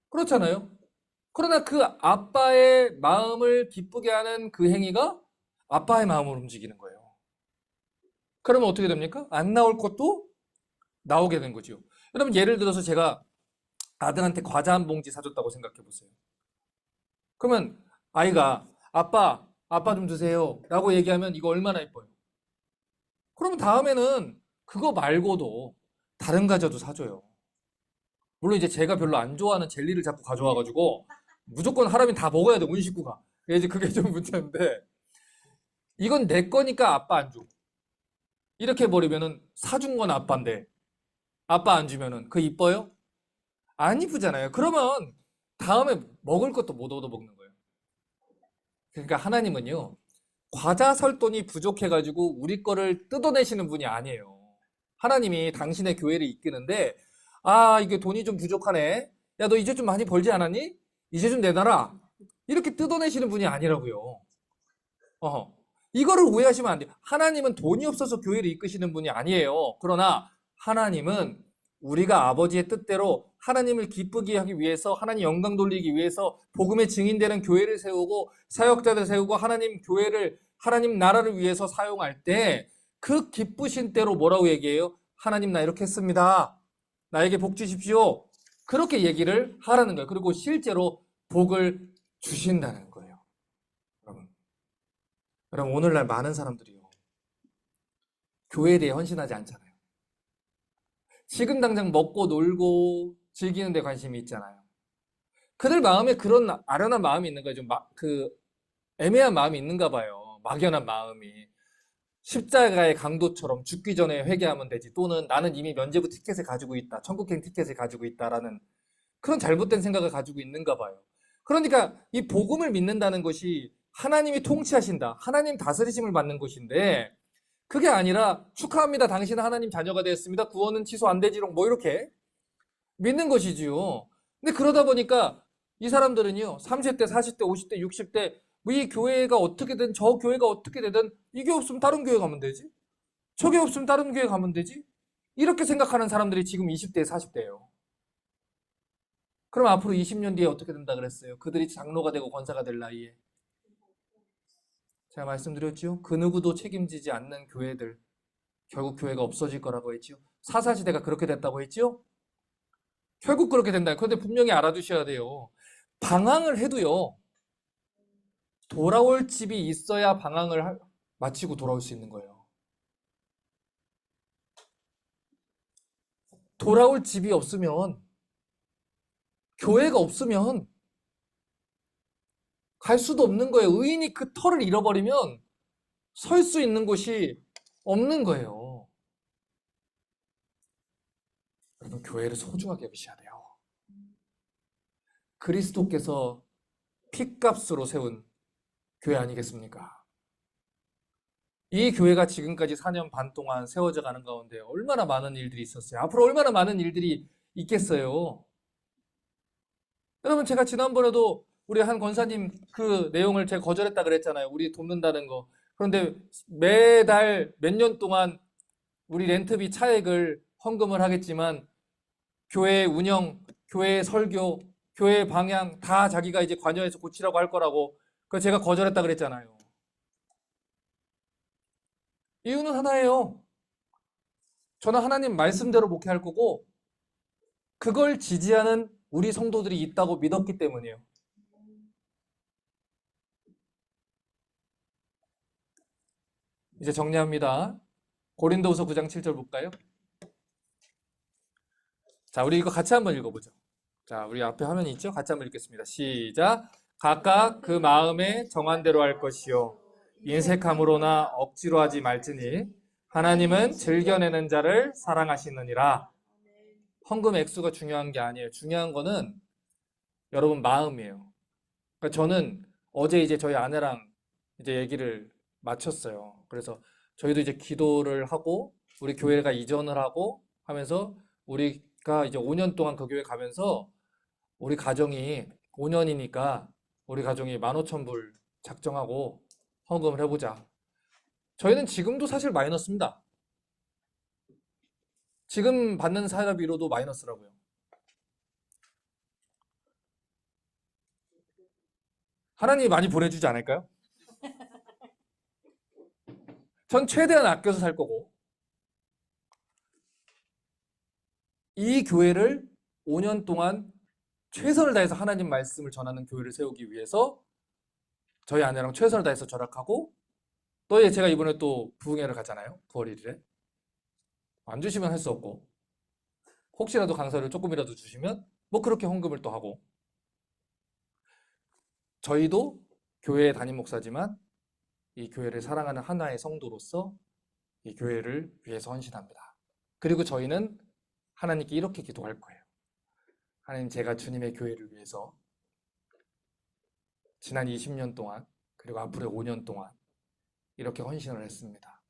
그렇잖아요. 그러나 그 아빠의 마음을 기쁘게 하는 그 행위가 아빠의 마음을 움직이는 거예요. 그러면 어떻게 됩니까? 안 나올 것도 나오게 된 거죠. 여러분 예를 들어서 제가 아들한테 과자 한 봉지 사줬다고 생각해 보세요. 그러면 아이가 아빠 좀 드세요 라고 얘기하면 이거 얼마나 예뻐요. 그러면 다음에는 그거 말고도 다른 과자도 사줘요. 물론 이제 제가 별로 안 좋아하는 젤리를 자꾸 가져와가지고 무조건 하라면 다 먹어야 돼, 온 식구가. 이제 그게 좀 문제인데, 이건 내 거니까 아빠 안 줘. 이렇게 버리면은 사준 건 아빠인데 아빠 안 주면은 그 이뻐요? 안 이쁘잖아요. 그러면 다음에 먹을 것도 못 얻어 먹는 거예요. 그러니까 하나님은요, 과자 살 돈이 부족해가지고 우리 거를 뜯어내시는 분이 아니에요. 하나님이 당신의 교회를 이끄는데, 아, 이게 돈이 좀 부족하네. 야, 너 이제 좀 많이 벌지 않았니? 이제 좀 내놔라. 이렇게 뜯어내시는 분이 아니라고요. 어허. 이거를 오해하시면 안 돼요. 하나님은 돈이 없어서 교회를 이끄시는 분이 아니에요. 그러나 하나님은 우리가 아버지의 뜻대로 하나님을 기쁘게 하기 위해서, 하나님 영광 돌리기 위해서 복음의 증인되는 교회를 세우고 사역자들 세우고 하나님 교회를, 하나님 나라를 위해서 사용할 때 그 기쁘신 대로 뭐라고 얘기해요? 하나님 나 이렇게 했습니다. 나에게 복 주십시오. 그렇게 얘기를 하라는 거예요. 그리고 실제로 복을 주신다는 거예요. 여러분 오늘날 많은 사람들이요, 교회에 대해 헌신하지 않잖아요. 지금 당장 먹고 놀고 즐기는 데 관심이 있잖아요. 그들 마음에 그런 아련한 마음이 있는 거예요. 애매한 마음이 있는가 봐요. 막연한 마음이. 십자가의 강도처럼 죽기 전에 회개하면 되지, 또는 나는 이미 면죄부 티켓을 가지고 있다, 천국행 티켓을 가지고 있다라는 그런 잘못된 생각을 가지고 있는가 봐요. 그러니까 이 복음을 믿는다는 것이 하나님이 통치하신다, 하나님 다스리심을 받는 것인데, 그게 아니라 축하합니다, 당신은 하나님 자녀가 되었습니다, 구원은 취소 안 되지롱, 뭐 이렇게 믿는 것이지요. 근데 그러다 보니까 이 사람들은요, 30대, 40대, 50대, 60대, 이 교회가 어떻게든, 저 교회가 어떻게 되든, 이게 없으면 다른 교회 가면 되지, 저게 없으면 다른 교회 가면 되지, 이렇게 생각하는 사람들이 지금 20대, 40대예요. 그럼 앞으로 20년 뒤에 어떻게 된다 그랬어요? 그들이 장로가 되고 권사가 될 나이에. 제가 말씀드렸죠? 그 누구도 책임지지 않는 교회들, 결국 교회가 없어질 거라고 했죠. 사사시대가 그렇게 됐다고 했죠. 결국 그렇게 된다. 그런데 분명히 알아두셔야 돼요. 방황을 해도요, 돌아올 집이 있어야 마치고 돌아올 수 있는 거예요. 돌아올 집이 없으면, 교회가 없으면 갈 수도 없는 거예요. 의인이 그 터를 잃어버리면 설 수 있는 곳이 없는 거예요. 여러분, 교회를 소중하게 여기셔야 돼요. 그리스도께서 핏값으로 세운 교회 아니겠습니까? 이 교회가 지금까지 4년 반 동안 세워져 가는 가운데 얼마나 많은 일들이 있었어요. 앞으로 얼마나 많은 일들이 있겠어요. 여러분, 제가 지난번에도 우리 한 권사님 그 내용을 제가 거절했다 그랬잖아요. 우리 돕는다는 거. 그런데 매달 몇 년 동안 우리 렌트비 차액을 헌금을 하겠지만 교회 운영, 교회 설교, 교회 방향 다 자기가 이제 관여해서 고치라고 할 거라고, 그래서 제가 거절했다 그랬잖아요. 이유는 하나예요. 저는 하나님 말씀대로 목회할 거고 그걸 지지하는 우리 성도들이 있다고 믿었기 때문이에요. 이제 정리합니다. 고린도후서 9장 7절 볼까요? 자, 우리 이거 같이 한번 읽어보죠. 자, 우리 앞에 화면이 있죠? 같이 한번 읽겠습니다. 시작. 각각 그 마음에 정한 대로 할 것이요. 인색함으로나 억지로 하지 말지니 하나님은 즐겨내는 자를 사랑하시느니라. 헌금 액수가 중요한 게 아니에요. 중요한 거는 여러분 마음이에요. 그러니까 저는 어제 이제 저희 아내랑 이제 얘기를 마쳤어요. 그래서 저희도 이제 기도를 하고 우리 교회가 이전을 하고 하면서 우리가 이제 5년 동안 그 교회 가면서 우리 가정이 5년이니까 우리 가정이 15,000불 작정하고 헌금을 해보자. 저희는 지금도 사실 마이너스입니다. 지금 받는 사회비로도 마이너스라고요. 하나님이 많이 보내주지 않을까요? 전 최대한 아껴서 살 거고 이 교회를 5년 동안 최선을 다해서 하나님 말씀을 전하는 교회를 세우기 위해서 저희 아내랑 최선을 다해서 절약하고 또 제가 이번에 또 부흥회를 가잖아요. 9월 1일에. 안 주시면 할 수 없고 혹시라도 강사를 조금이라도 주시면 뭐 그렇게 헌금을 또 하고 저희도 교회의 담임 목사지만 이 교회를 사랑하는 하나의 성도로서 이 교회를 위해서 헌신합니다. 그리고 저희는 하나님께 이렇게 기도할 거예요. 하나님, 제가 주님의 교회를 위해서 지난 20년 동안 그리고 앞으로의 5년 동안 이렇게 헌신을 했습니다.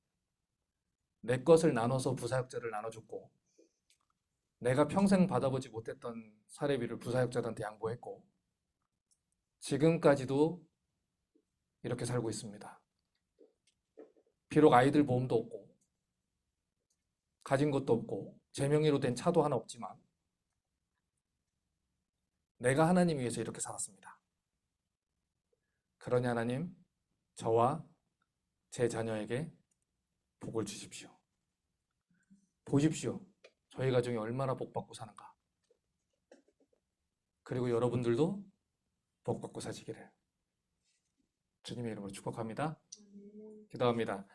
내 것을 나눠서 부사역자를 나눠줬고 내가 평생 받아보지 못했던 사례비를 부사역자들한테 양보했고 지금까지도 이렇게 살고 있습니다. 비록 아이들 보험도 없고 가진 것도 없고 제 명의로 된 차도 하나 없지만 내가 하나님 위해서 이렇게 살았습니다. 그러니 하나님, 저와 제 자녀에게 복을 주십시오. 보십시오. 저희 가정이 얼마나 복받고 사는가. 그리고 여러분들도 복받고 사시기를 주님의 이름으로 축복합니다. 기도합니다.